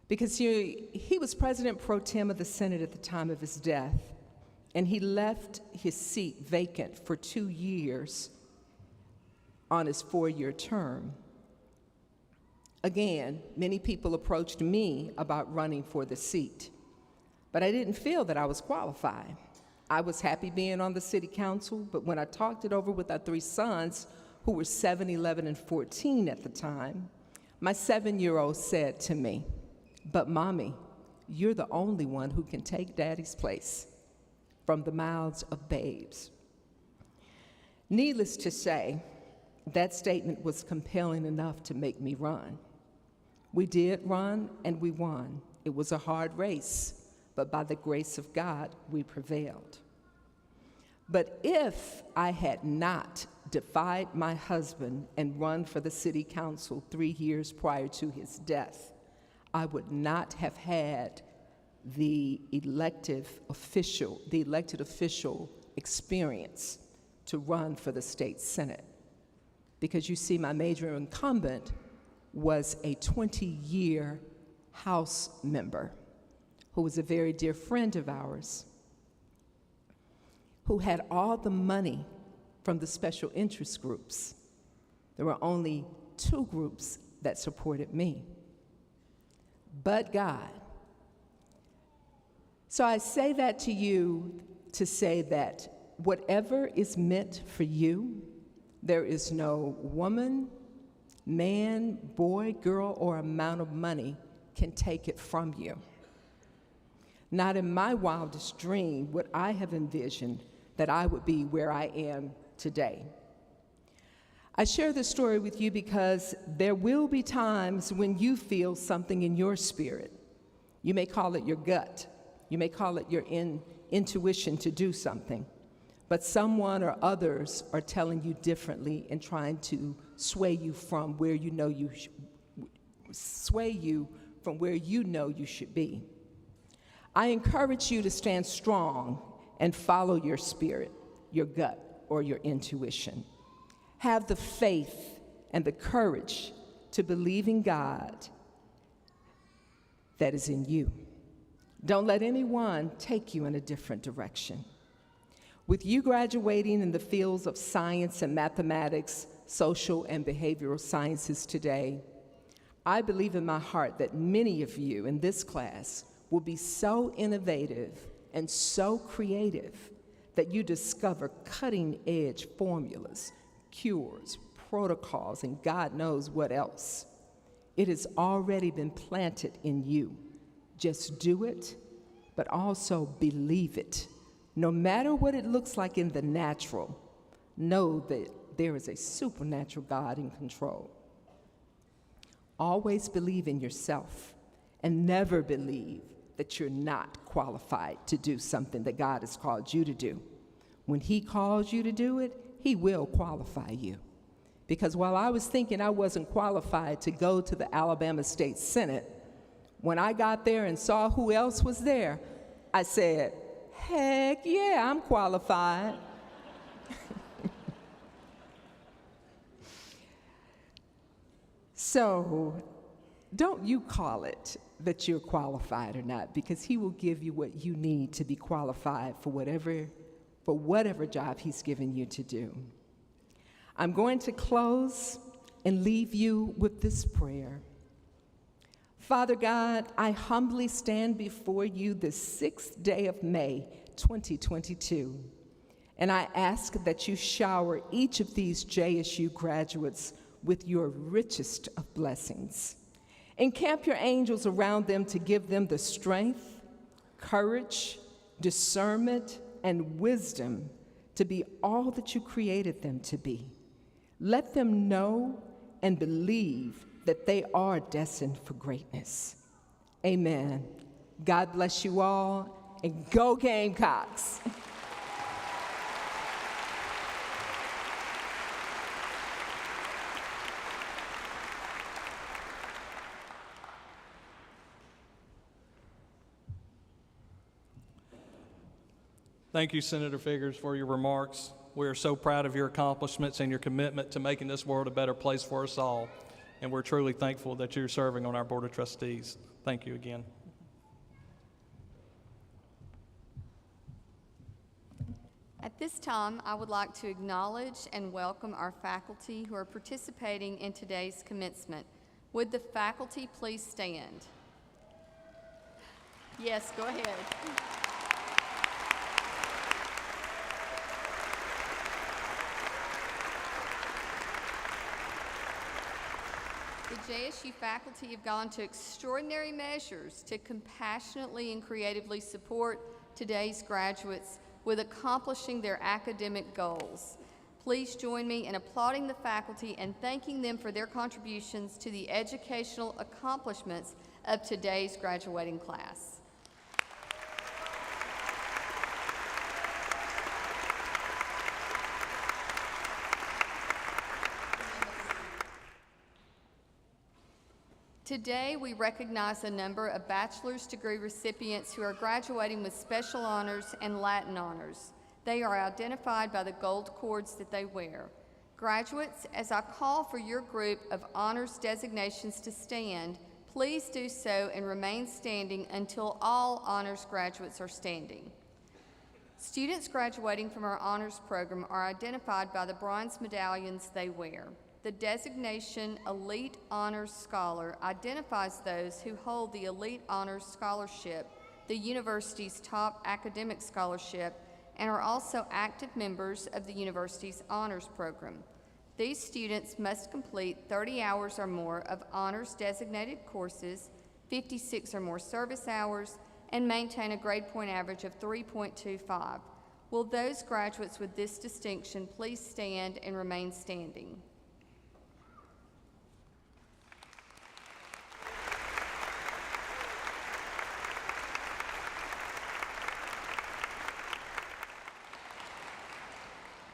Because he was president pro tem of the Senate at the time of his death, and he left his seat vacant for 2 years on his 4-year term. Again, many people approached me about running for the seat, but I didn't feel that I was qualified. I was happy being on the city council, but when I talked it over with our 3 sons, who were 7, 11, and 14 at the time, my 7-year-old said to me, but Mommy, you're the only one who can take Daddy's place, from the mouths of babes. Needless to say, that statement was compelling enough to make me run. We did run, and we won. It was a hard race, but by the grace of God, we prevailed. But if I had not defied my husband and run for the city council 3 years prior to his death, I would not have had the elected official experience to run for the state senate. Because you see, my major incumbent was a 20-year House member who was a very dear friend of ours, who had all the money from the special interest groups. There were only 2 groups that supported me, but God. So I say that to you to say that whatever is meant for you, there is no woman, man, boy, girl, or amount of money can take it from you. Not in my wildest dream would I have envisioned that I would be where I am today. I share this story with you because there will be times when you feel something in your spirit. You may call it your gut. You may call it your intuition to do something. But someone or others are telling you differently and trying to sway you from where you know you should be. I encourage you to stand strong and follow your spirit, your gut, or your intuition. Have the faith and the courage to believe in God that is in you. Don't let anyone take you in a different direction. With you graduating in the fields of science and mathematics, social and behavioral sciences today, I believe in my heart that many of you in this class will be so innovative and so creative that you discover cutting-edge formulas, cures, protocols, and God knows what else. It has already been planted in you. Just do it, but also believe it. No matter what it looks like in the natural, know that there is a supernatural God in control. Always believe in yourself and never believe that you're not qualified to do something that God has called you to do. When He calls you to do it, He will qualify you. Because while I was thinking I wasn't qualified to go to the Alabama State Senate, when I got there and saw who else was there, I said, heck yeah, I'm qualified. So don't you call it that you're qualified or not, because He will give you what you need to be qualified for whatever job He's given you to do. I'm going to close and leave you with this prayer. Father God, I humbly stand before you this 6th day of May, 2022, and I ask that you shower each of these JSU graduates with your richest of blessings. Encamp your angels around them to give them the strength, courage, discernment, and wisdom to be all that you created them to be. Let them know and believe that they are destined for greatness. Amen. God bless you all, and go Gamecocks. Thank you, Senator Figurs, for your remarks. We are so proud of your accomplishments and your commitment to making this world a better place for us all. And we're truly thankful that you're serving on our Board of Trustees. Thank you again. At this time, I would like to acknowledge and welcome our faculty who are participating in today's commencement. Would the faculty please stand? Yes, go ahead. The JSU faculty have gone to extraordinary measures to compassionately and creatively support today's graduates with accomplishing their academic goals. Please join me in applauding the faculty and thanking them for their contributions to the educational accomplishments of today's graduating class. Today, we recognize a number of bachelor's degree recipients who are graduating with special honors and Latin honors. They are identified by the gold cords that they wear. Graduates, as I call for your group of honors designations to stand, please do so and remain standing until all honors graduates are standing. Students graduating from our honors program are identified by the bronze medallions they wear. The designation Elite Honors Scholar identifies those who hold the Elite Honors Scholarship, the university's top academic scholarship, and are also active members of the university's honors program. These students must complete 30 hours or more of honors designated courses, 56 or more service hours, and maintain a grade point average of 3.25. Will those graduates with this distinction please stand and remain standing?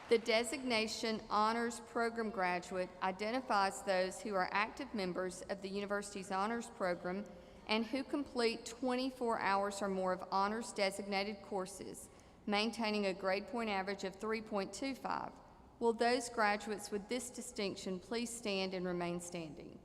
The designation Honors Program Graduate identifies those who are active members of the university's honors program and who complete 24 hours or more of honors designated courses, maintaining a grade point average of 3.25. Will those graduates with this distinction please stand and remain standing?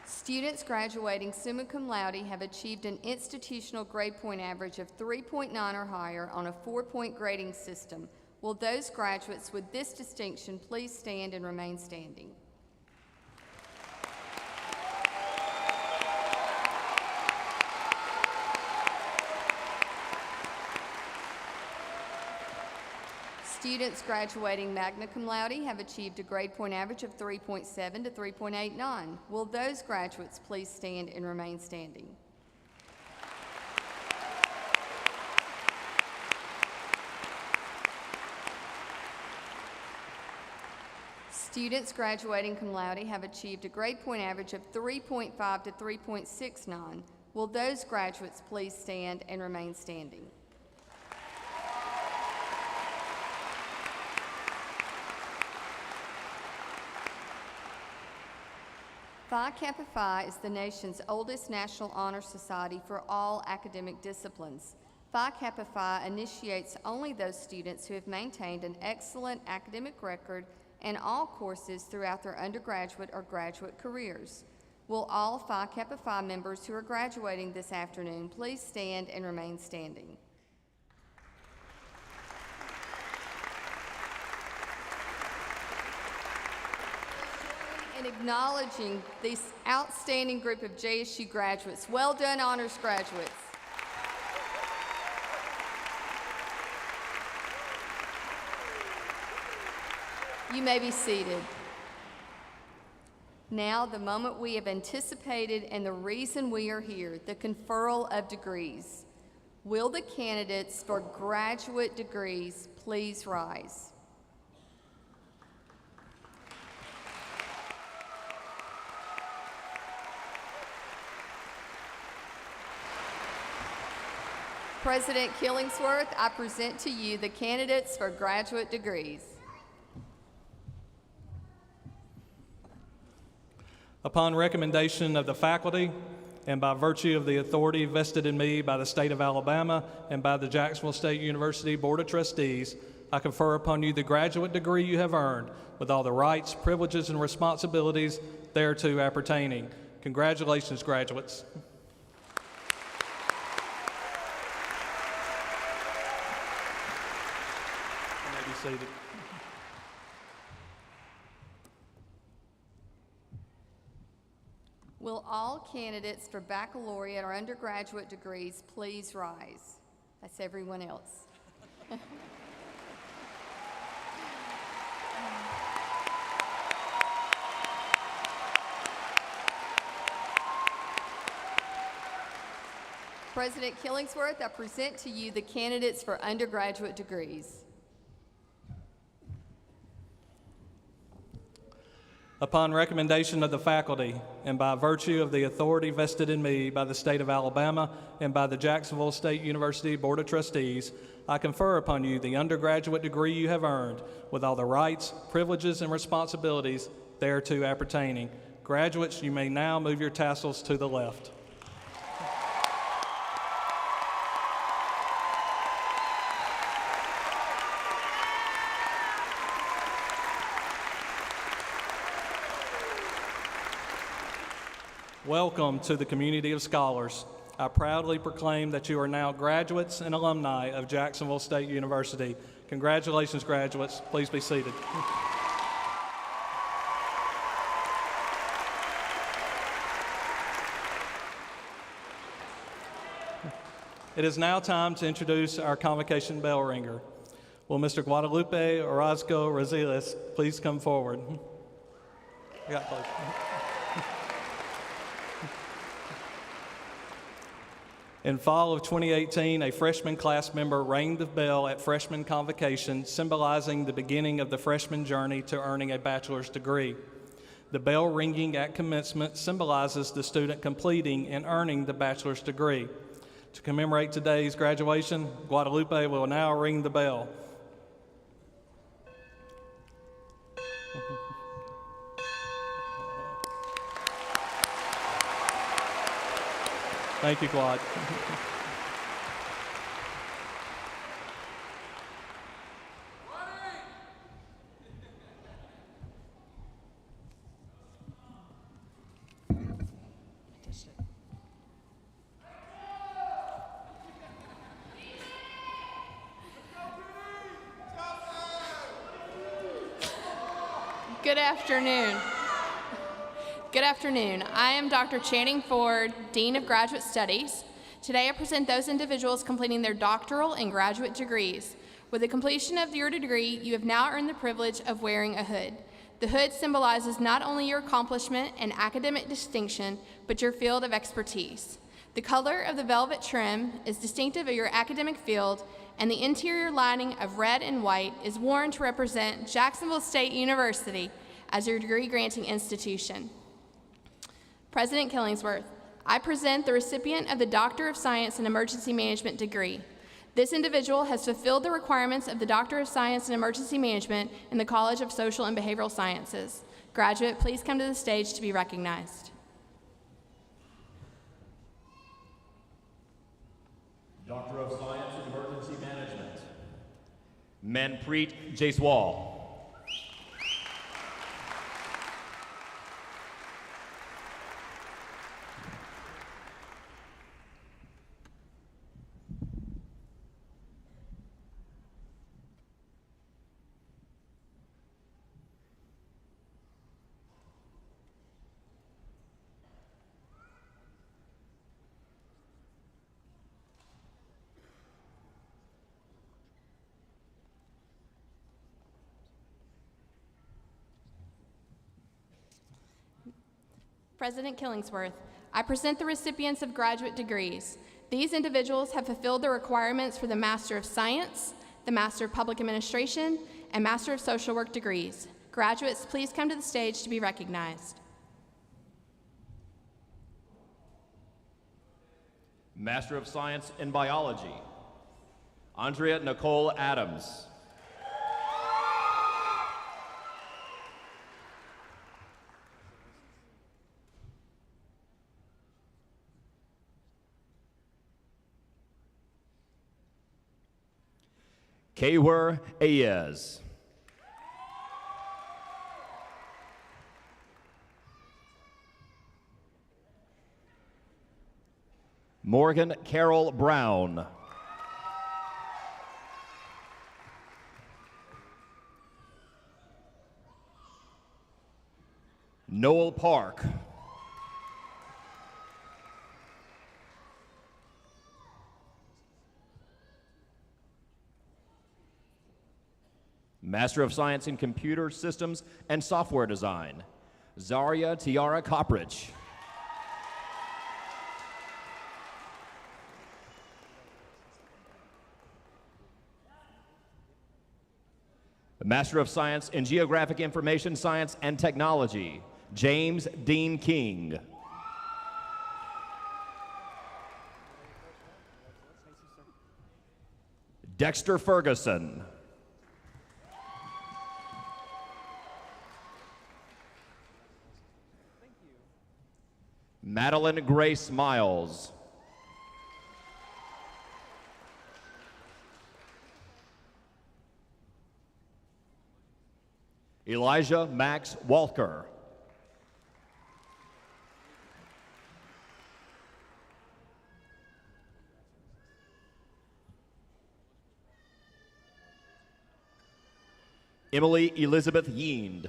Students graduating summa cum laude have achieved an institutional grade point average of 3.9 or higher on a 4-point grading system. Will those graduates with this distinction please stand and remain standing? Students graduating magna cum laude have achieved a grade point average of 3.7 to 3.89. Will those graduates please stand and remain standing? Students graduating cum laude have achieved a grade point average of 3.5 to 3.69. Will those graduates please stand and remain standing? Phi Kappa Phi is the nation's oldest national honor society for all academic disciplines. Phi Kappa Phi initiates only those students who have maintained an excellent academic record in all courses throughout their undergraduate or graduate careers. Will all Phi Kappa Phi members who are graduating this afternoon please stand and remain standing? And acknowledging this outstanding group of JSU graduates. Well done, honors graduates. You may be seated. Now, the moment we have anticipated and the reason we are here, the conferral of degrees. Will the candidates for graduate degrees please rise? President Killingsworth, I present to you the candidates for graduate degrees. Upon recommendation of the faculty and by virtue of the authority vested in me by the state of Alabama and by the Jacksonville State University Board of Trustees, I confer upon you the graduate degree you have earned with all the rights, privileges, and responsibilities thereto appertaining. Congratulations, graduates. Seated. Will all candidates for baccalaureate or undergraduate degrees please rise? That's everyone else. President Killingsworth, I present to you the candidates for undergraduate degrees. Upon recommendation of the faculty and by virtue of the authority vested in me by the state of Alabama and by the Jacksonville State University Board of Trustees, I confer upon you the undergraduate degree you have earned with all the rights, privileges, and responsibilities thereto appertaining. Graduates, you may now move your tassels to the left. Welcome to the community of scholars. I proudly proclaim that you are now graduates and alumni of Jacksonville State University. Congratulations, graduates. Please be seated. It is now time to introduce our convocation bell ringer. Will Mr. Guadalupe Orozco Rosales please come forward? In fall of 2018, a freshman class member rang the bell at freshman convocation, symbolizing the beginning of the freshman journey to earning a bachelor's degree. The bell ringing at commencement symbolizes the student completing and earning the bachelor's degree. To commemorate today's graduation, Guadalupe will now ring the bell. Thank you, Claude. Good afternoon. Good afternoon. I am Dr. Channing Ford, Dean of Graduate Studies. Today I present those individuals completing their doctoral and graduate degrees. With the completion of your degree, you have now earned the privilege of wearing a hood. The hood symbolizes not only your accomplishment and academic distinction, but your field of expertise. The color of the velvet trim is distinctive of your academic field, and the interior lining of red and white is worn to represent Jacksonville State University as your degree-granting institution. President Killingsworth, I present the recipient of the Doctor of Science in Emergency Management degree. This individual has fulfilled the requirements of the Doctor of Science in Emergency Management in the College of Social and Behavioral Sciences. Graduate, please come to the stage to be recognized. Doctor of Science in Emergency Management, Manpreet Jaiswal. President Killingsworth, I present the recipients of graduate degrees. These individuals have fulfilled the requirements for the Master of Science, the Master of Public Administration, and Master of Social Work degrees. Graduates, please come to the stage to be recognized. Master of Science in Biology, Andrea Nicole Adams. Kaywer Ayez. Morgan Carol Brown. Noel Park. Master of Science in Computer Systems and Software Design, Zaria Tiara Copprich. Master of Science in Geographic Information Science and Technology, James Dean King. Dexter Ferguson. Madeline Grace Miles. Elijah Max Walker. Emily Elizabeth Yeend.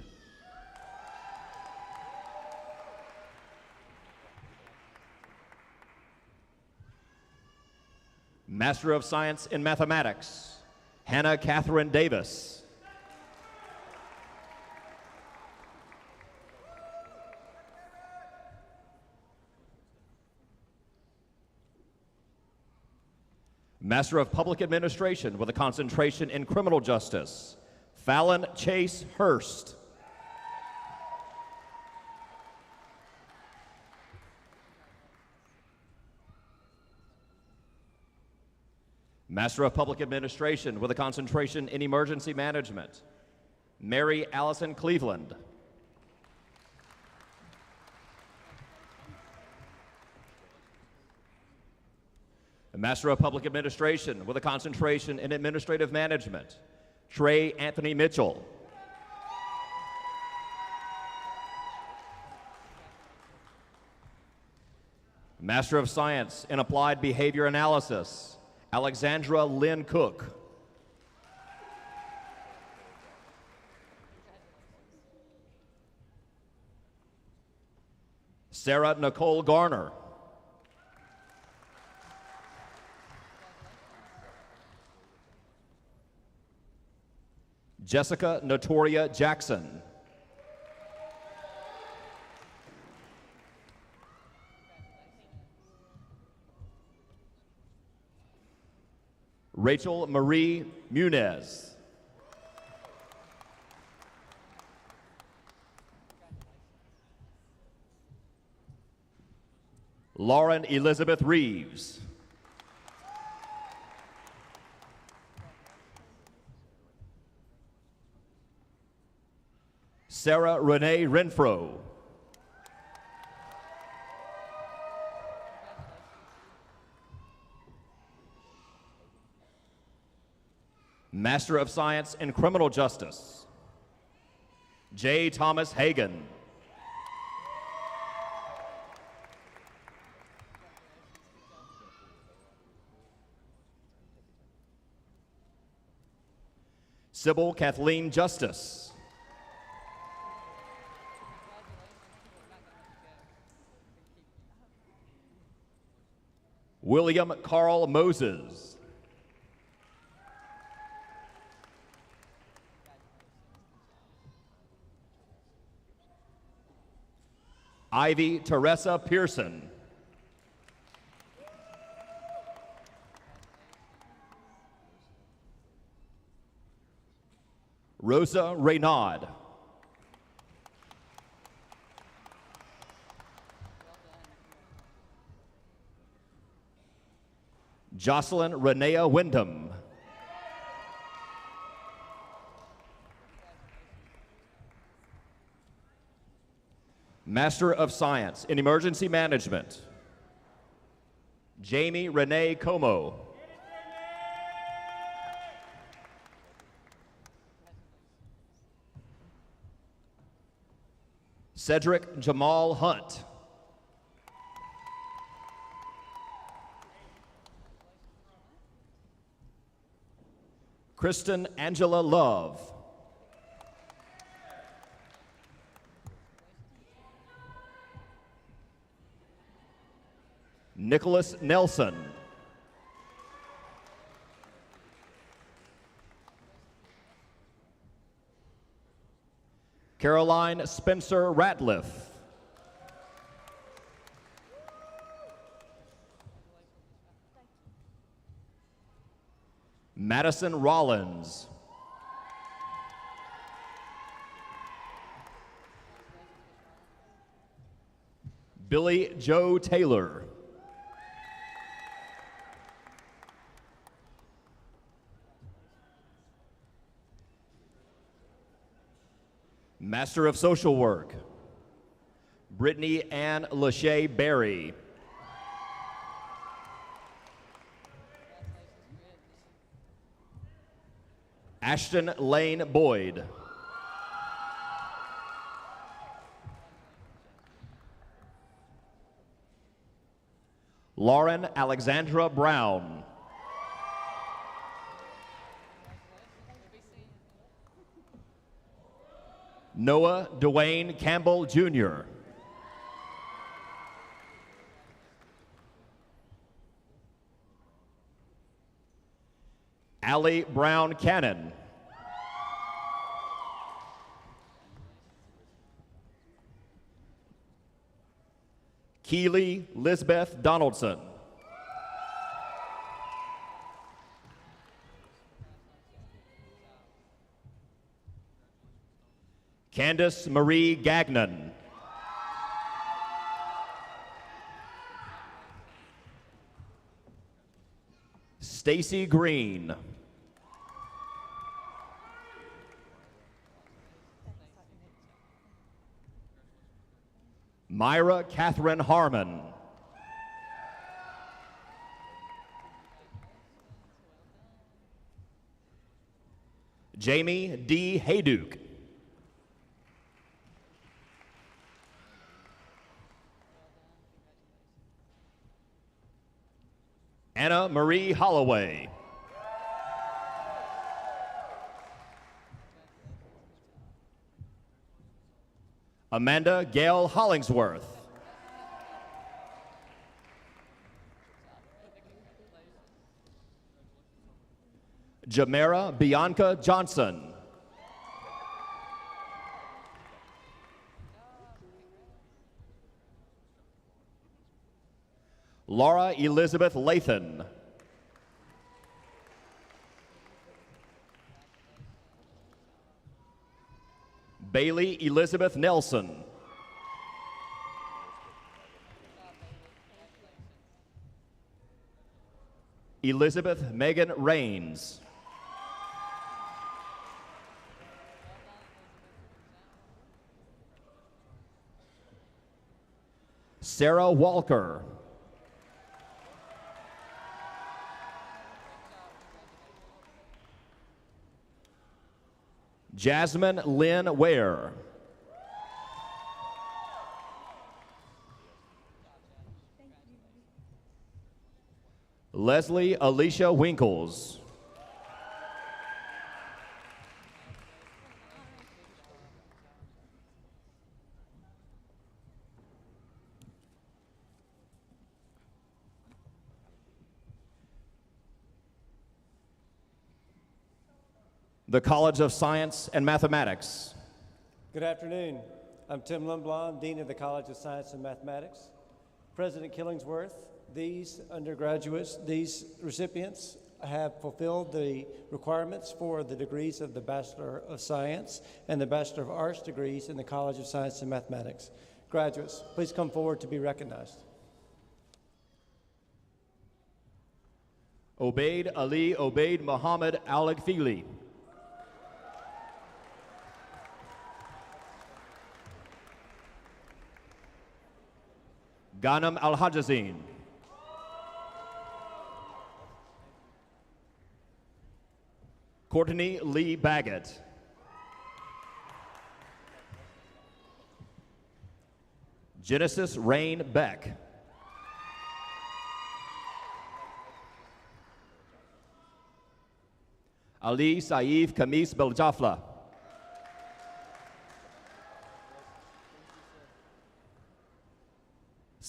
Master of Science in Mathematics, Hannah Catherine Davis. Master of Public Administration with a concentration in Criminal Justice, Fallon Chase Hurst. Master of Public Administration with a concentration in Emergency Management, Mary Allison Cleveland. A Master of Public Administration with a concentration in Administrative Management, Trey Anthony Mitchell. Master of Science in Applied Behavior Analysis, Alexandra Lynn Cook. Sarah Nicole Garner. Jessica Notoria Jackson. Rachel Marie Munez. Lauren Elizabeth Reeves. Sarah Renee Renfro. Master of Science in Criminal Justice, J. Thomas Hagan. Sybil Kathleen Justice. William Carl Moses. Ivy Teresa Pearson. Rosa Reynaud. Jocelyn Renea Wyndham. Master of Science in Emergency Management, Jamie Renee Como. Cedric Jamal Hunt. Kristen Angela Love. Nicholas Nelson. Caroline Spencer Ratliff. Madison Rollins. Billy Joe Taylor. Master of Social Work, Brittany Ann Lachey Berry. Ashton Lane Boyd. Lauren Alexandra Brown. Noah Dwayne Campbell, Jr. Allie Brown Cannon. Keely Lisbeth Donaldson. Candace Marie Gagnon. Stacy Green. Myra Catherine Harmon. Jamie D. Hayduke. Anna Marie Holloway. Amanda Gail Hollingsworth. Jamera Bianca Johnson. Laura Elizabeth Lathan. Bailey Elizabeth Nelson. Elizabeth Megan Rains. Sarah Walker. Jasmine Lynn Ware. Leslie Alicia Winkles. The College of Science and Mathematics. Good afternoon. I'm Tim Lindblom, Dean of the College of Science and Mathematics. President Killingsworth, these undergraduates, these recipients have fulfilled the requirements for the degrees of the Bachelor of Science and the Bachelor of Arts degrees in the College of Science and Mathematics. Graduates, please come forward to be recognized. Obaid Ali Obaid Muhammad Al-Agfili. Ghanem Al-Hajazin. Courtney Lee Baggett. Genesis Rain Beck. Ali Saif Kamis Beljafla.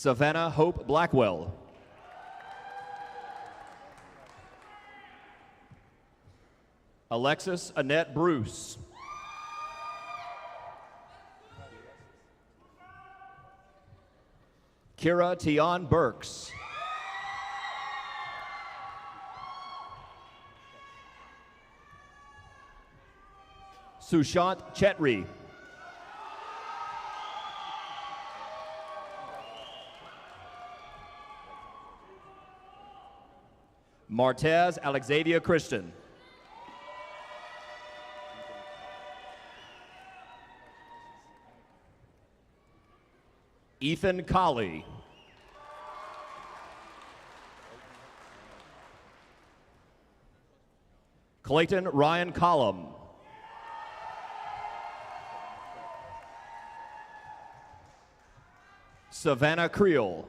Savannah Hope Blackwell. Alexis Annette Bruce. Kira Tion Burks. Sushant Chetri. Martez Alexadia Christian. Ethan Colley. Clayton Ryan Collum. Savannah Creel.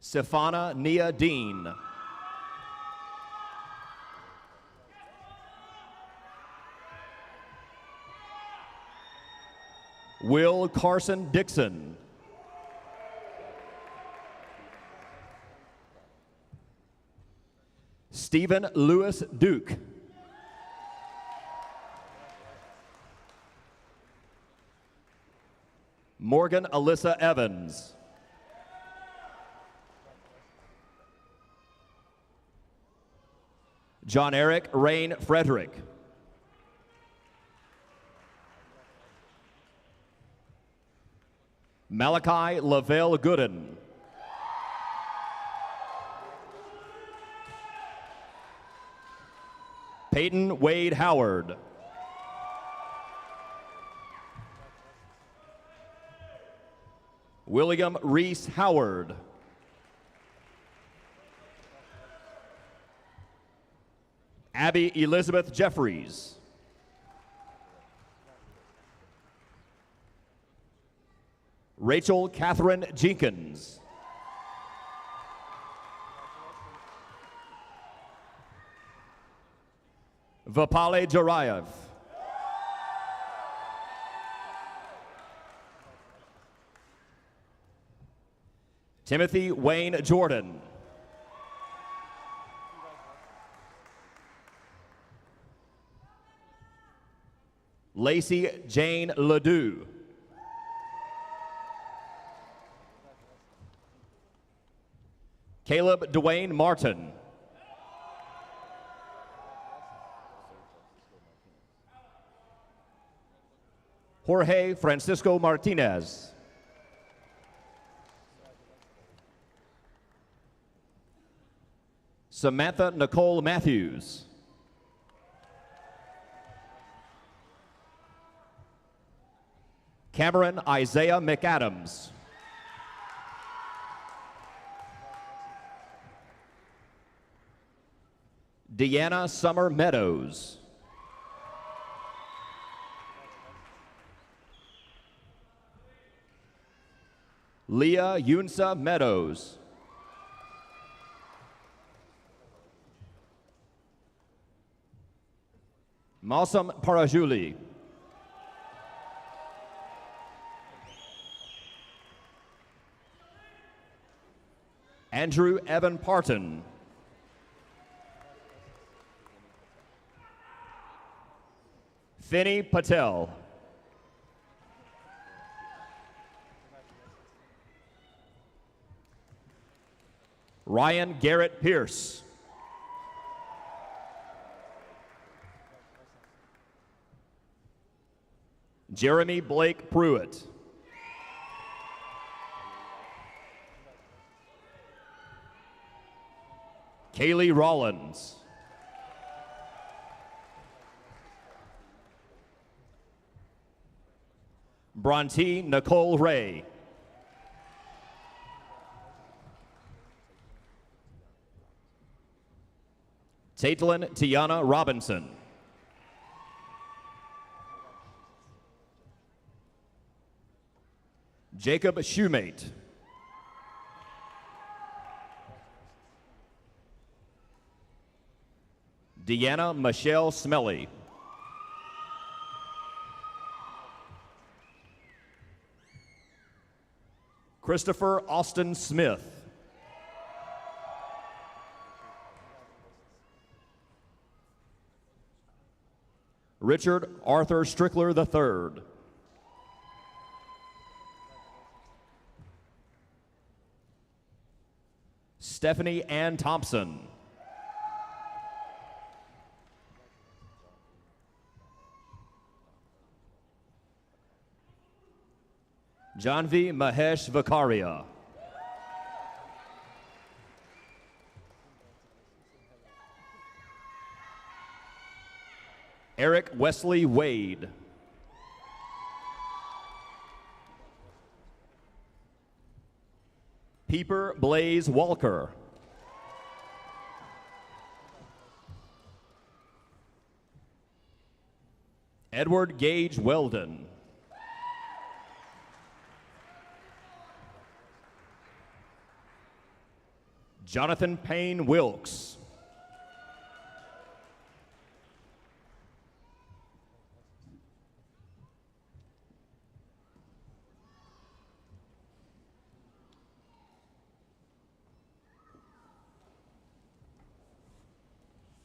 Sefana Nia Dean. Will Carson Dixon. Stephen Lewis Duke. Morgan Alyssa Evans. John Eric Rain Frederick. Malachi Lavelle Gooden. Peyton Wade Howard. William Reese Howard. Abby Elizabeth Jeffries. Rachel Catherine Jenkins. Vipali Jarayev. Timothy Wayne Jordan. Lacey Jane Ledoux. Caleb Dwayne Martin. Jorge Francisco Martinez. Samantha Nicole Matthews. Cameron Isaiah McAdams. Deanna Summer Meadows. Leah Yunsa Meadows. Mausam Parajuli. Andrew Evan Parton. Finney Patel. Ryan Garrett Pierce. Jeremy Blake Pruitt. Kaylee Rollins. Bronte Nicole Ray. Taitlin Tiana Robinson. Jacob Shoemate. Deanna Michelle Smelly. Christopher Austin Smith. Richard Arthur Strickler III. Stephanie Ann Thompson. Janvi Mahesh Vakaria. Eric Wesley Wade. Peeper Blaze Walker. Edward Gage Weldon. Jonathan Payne Wilkes.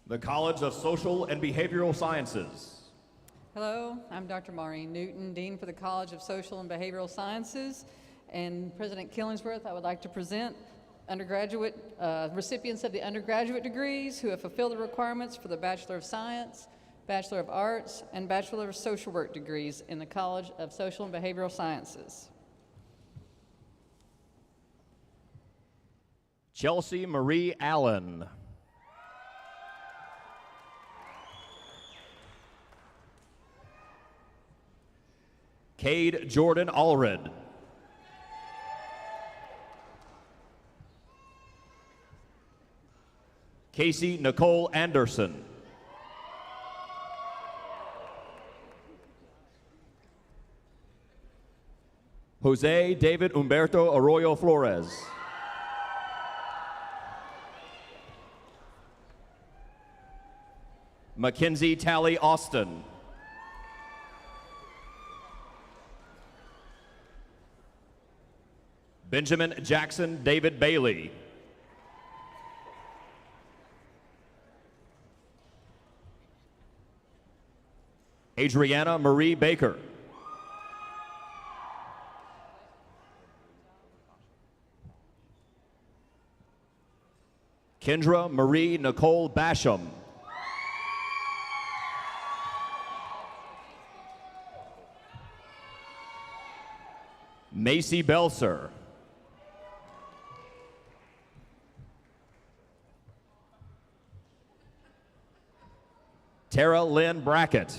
The College of Social and Behavioral Sciences. Hello, I'm Dr. Maureen Newton, Dean for the College of Social and Behavioral Sciences. And President Killingsworth, I would like to present undergraduate recipients of the undergraduate degrees who have fulfilled the requirements for the Bachelor of Science, Bachelor of Arts, and Bachelor of Social Work degrees in the College of Social and Behavioral Sciences. Chelsea Marie Allen. Cade Jordan Allred. Casey Nicole Anderson. Jose David Humberto Arroyo Flores. Mackenzie Tally Austin. Benjamin Jackson David Bailey. Adriana Marie Baker. Kendra Marie Nicole Basham. Macy Belser. Tara Lynn Brackett.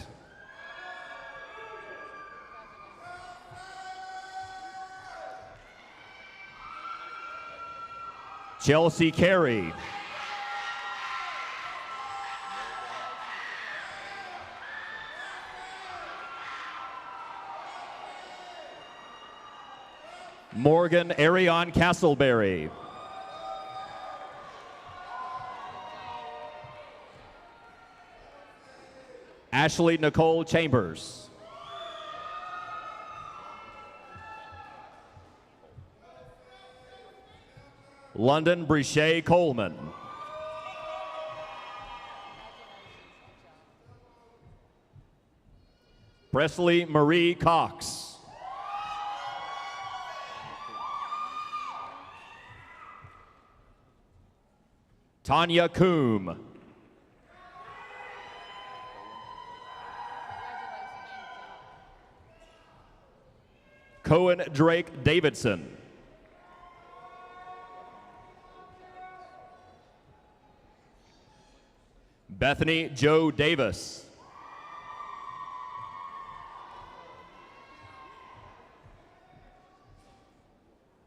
Chelsea Carey. Morgan Arion Castleberry. Ashley Nicole Chambers. London Brichet Coleman. Presley Marie Cox. Tanya Coombe. Cohen Drake Davidson. Bethany Joe Davis.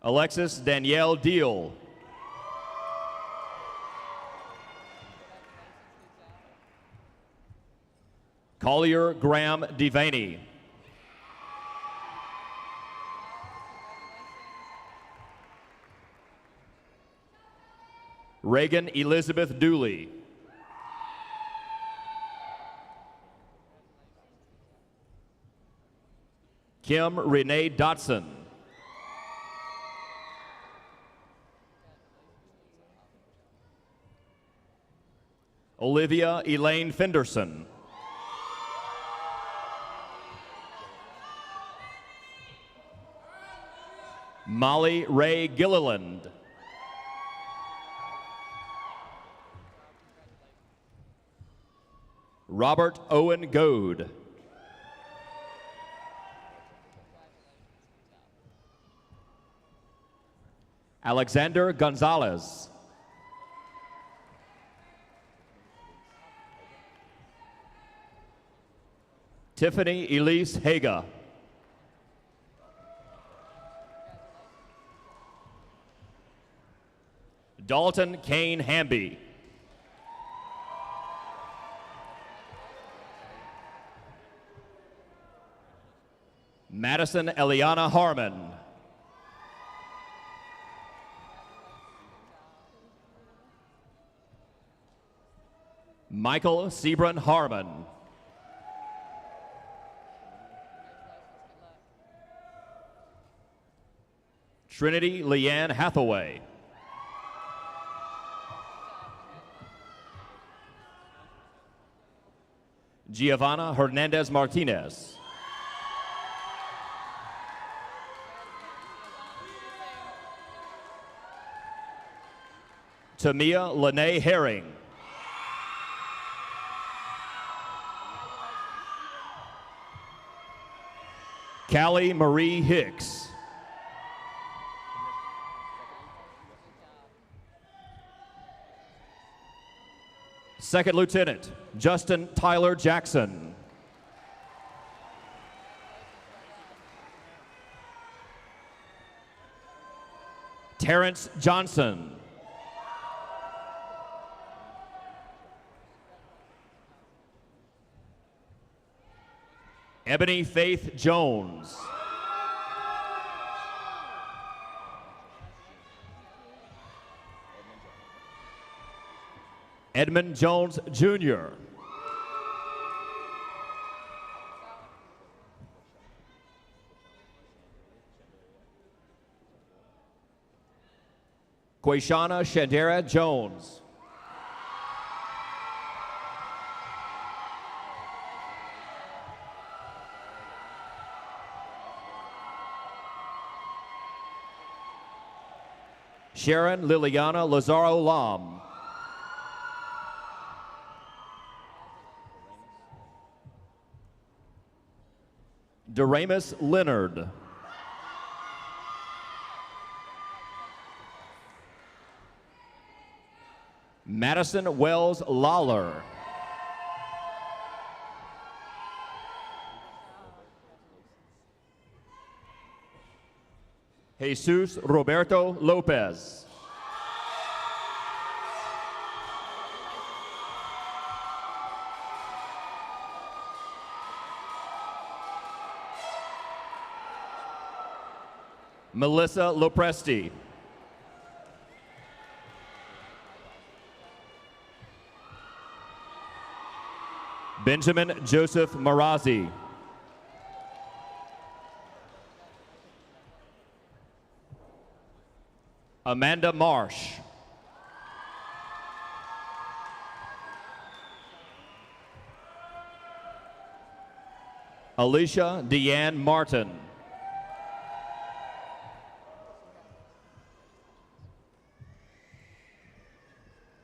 Alexis Danielle Deal. Collier Graham Devaney. Reagan Elizabeth Dooley. Kim Renee Dotson. Olivia Elaine Fenderson. Molly Ray Gilliland. Robert Owen Goad. Alexander Gonzalez. Tiffany Elise Haga. Dalton Kane Hamby. Madison Eliana Harmon. Michael Sebron Harmon. Trinity Leanne Hathaway. Giovanna Hernandez Martinez. Tamia Lene Herring. Callie Marie Hicks. Second Lieutenant Justin Tyler Jackson. Terrence Johnson. Ebony Faith Jones. Edmund Jones, Jr. Quashana Shandera Jones. Sharon Liliana Lazaro Lam. Doremus Leonard. Madison Wells Lawler. Jesus Roberto Lopez. Melissa Lopresti. Benjamin Joseph Marazi. Amanda Marsh. Alicia Deanne Martin.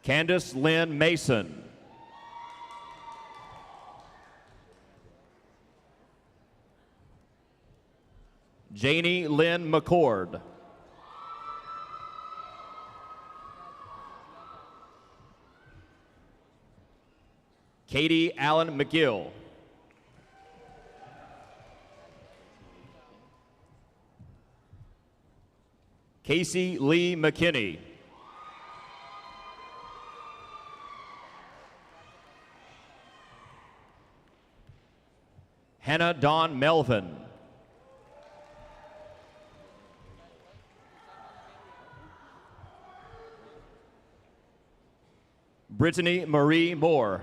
Candace Lynn Mason. Janie Lynn McCord. Katie Allen McGill. Casey Lee McKinney. Hannah Dawn Melvin. Brittany Marie Moore.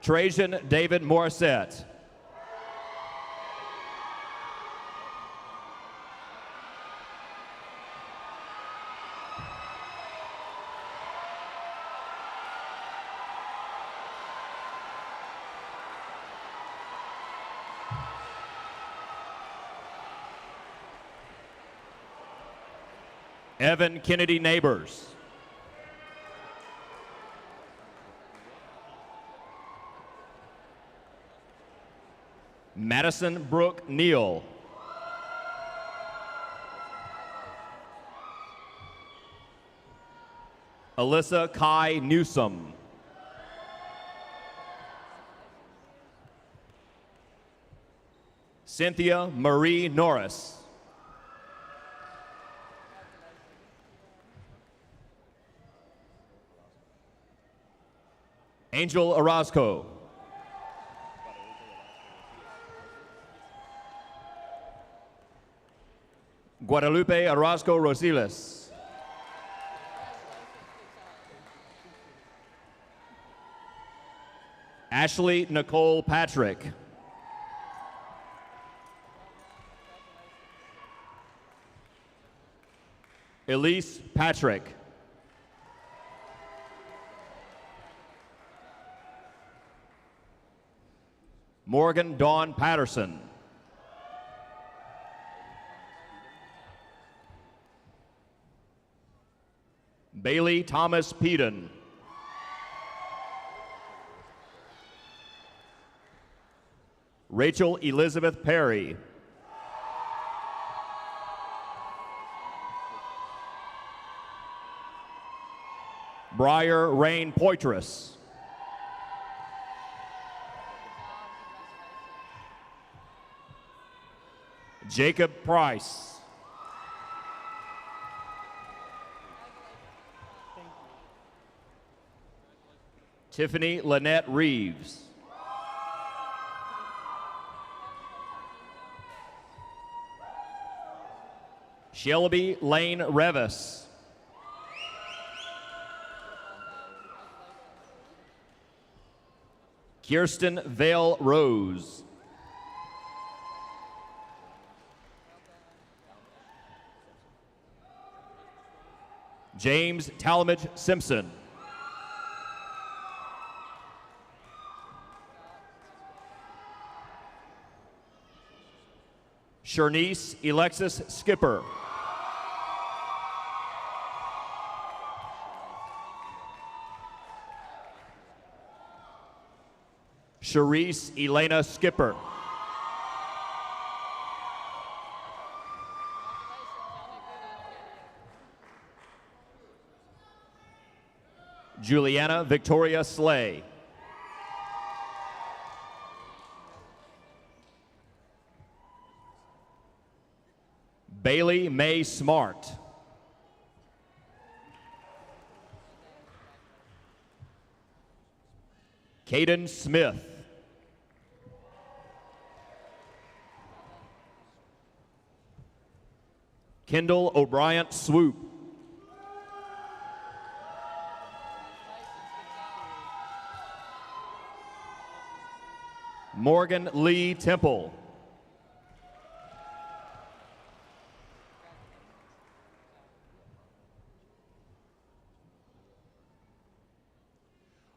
Trajan David Morissette. Evan Kennedy Neighbors. Madison Brooke Neal. Alyssa Kai Newsom. Cynthia Marie Norris. Angel Orozco. Guadalupe Orozco Rosiles. Ashley Nicole Patrick. Elise Patrick. Morgan Dawn Patterson. Bailey Thomas Peden. Rachel Elizabeth Perry. Briar Rain Poitras. Jacob Price. Tiffany Lynette Reeves. Shelby Lane Revis. Kirsten Vale Rose. James Talmadge Simpson. Shernice Alexis Skipper. Sharice Elena Skipper. Juliana Victoria Slay. Bailey Mae Smart. Caden Smith. Kendall O'Brien Swoop. Morgan Lee Temple.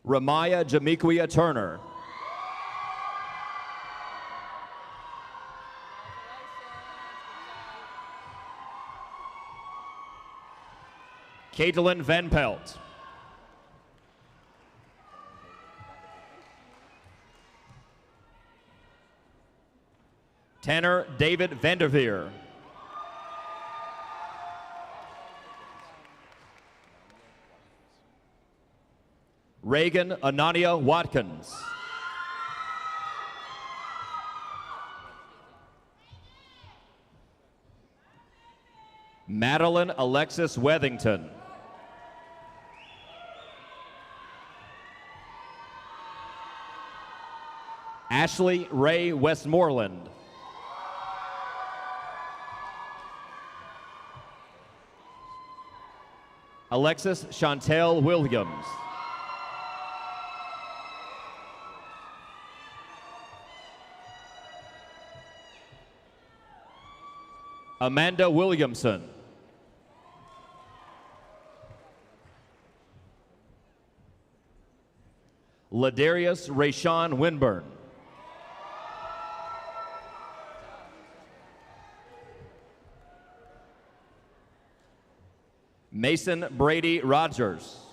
Ramaya Jamiquia Turner. Caitlin Van Pelt. Tanner David Vanderveer. Reagan Anania Watkins. Madeline Alexis Wethington. Ashley Ray Westmoreland. Alexis Chantel Williams. Amanda Williamson. Ladarius Rayshawn Winburn. Mason Brady Rogers.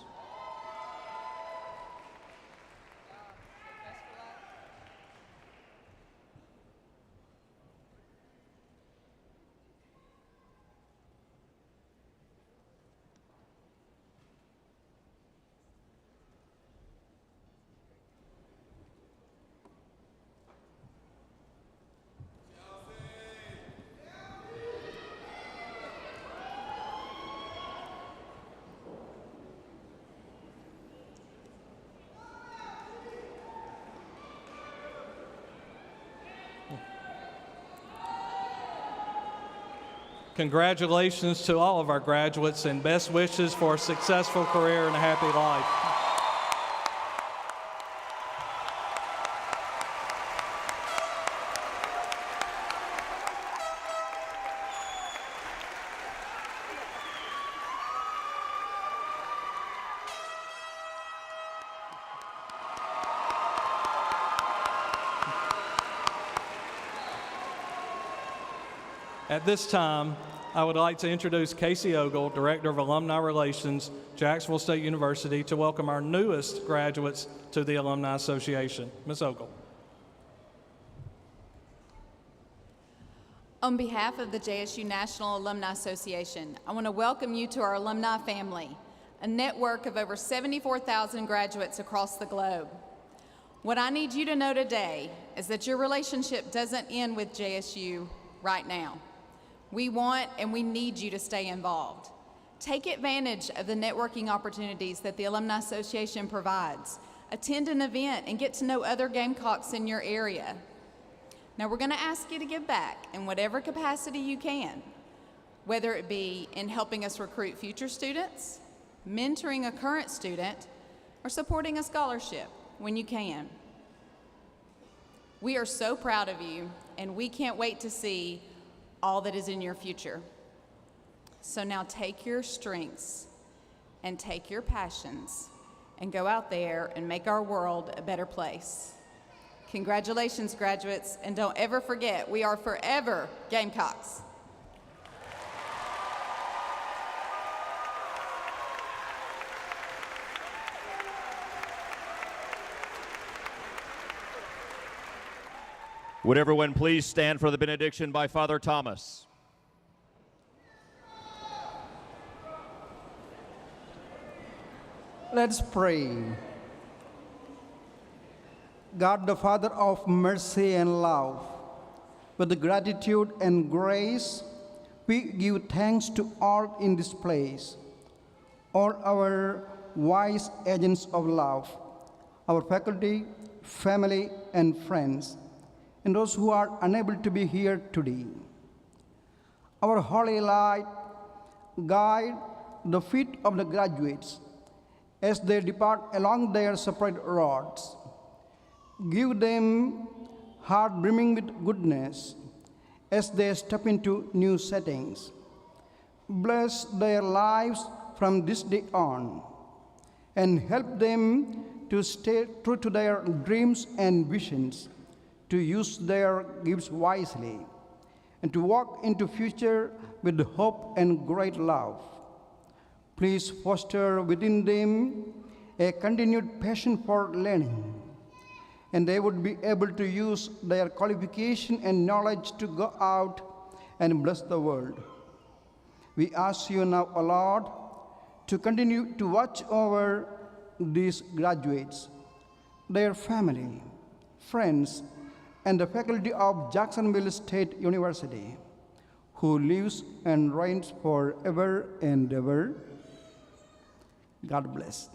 Congratulations to all of our graduates and best wishes for a successful career and a happy life. At this time, I would like to introduce Casey Ogle, Director of Alumni Relations, Jacksonville State University, to welcome our newest graduates to the Alumni Association. Ms. Ogle. On behalf of the JSU National Alumni Association, I want to welcome you to our alumni family, a network of over 74,000 graduates across the globe. What I need you to know today is that your relationship doesn't end with JSU right now. We want and we need you to stay involved. Take advantage of the networking opportunities that the Alumni Association provides. Attend an event and get to know other Gamecocks in your area. Now, we're going to ask you to give back in whatever capacity you can, whether it be in helping us recruit future students, mentoring a current student, or supporting a scholarship when you can. We are so proud of you, and we can't wait to see all that is in your future. So now take your strengths and take your passions and go out there and make our world a better place. Congratulations, graduates, and don't ever forget, we are forever Gamecocks. Would everyone please stand for the benediction by Father Thomas? Let's pray. God, the Father of mercy and love, with gratitude and grace, we give thanks to all in this place, all our wise agents of love, our faculty, family, and friends, and those who are unable to be here today. Our holy light guide the feet of the graduates as they depart along their separate roads. Give them heart brimming with goodness as they step into new settings. Bless their lives from this day on and help them to stay true to their dreams and visions, to use their gifts wisely, and to walk into future with hope and great love. Please foster within them a continued passion for learning, and they would be able to use their qualification and knowledge to go out and bless the world. We ask you now, O Lord, to continue to watch over these graduates, their family, friends, and the faculty of Jacksonville State University, who lives and reigns forever and ever. God bless.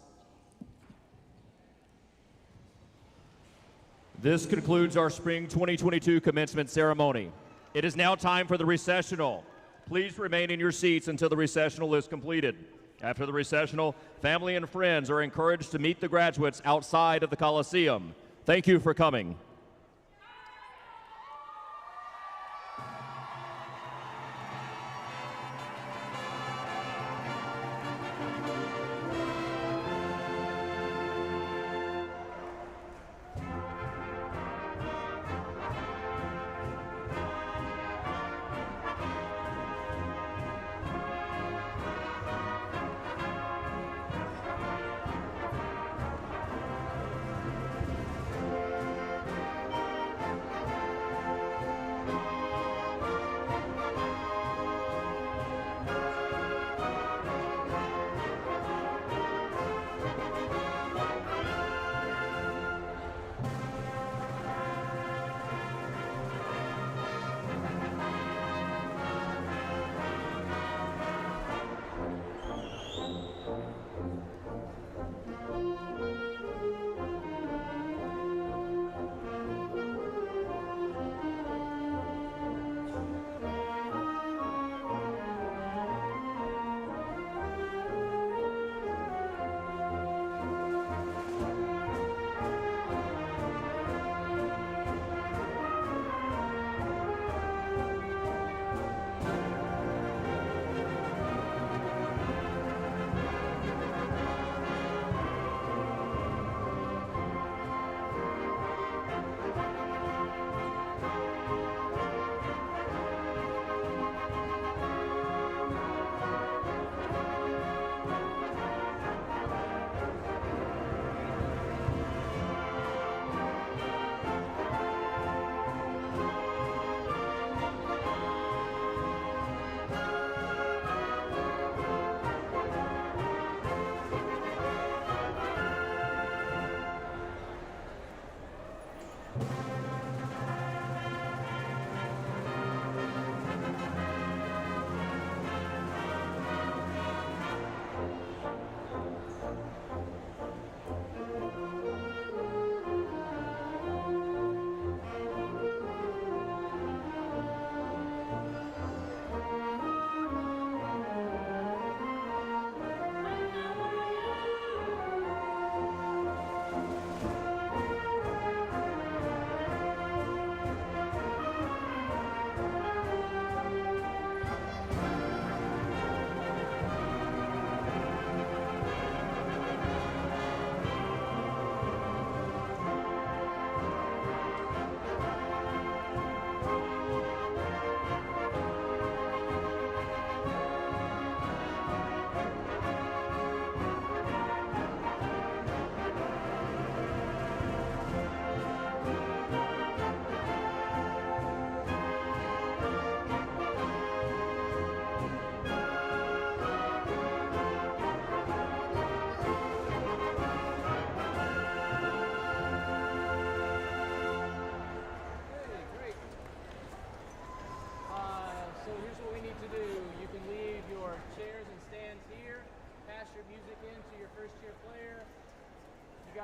This concludes our Spring 2022 commencement ceremony. It is now time for the recessional. Please remain in your seats until the recessional is completed. After the recessional, family and friends are encouraged to meet the graduates outside of the Coliseum. Thank you for coming.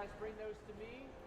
guys bring those to me.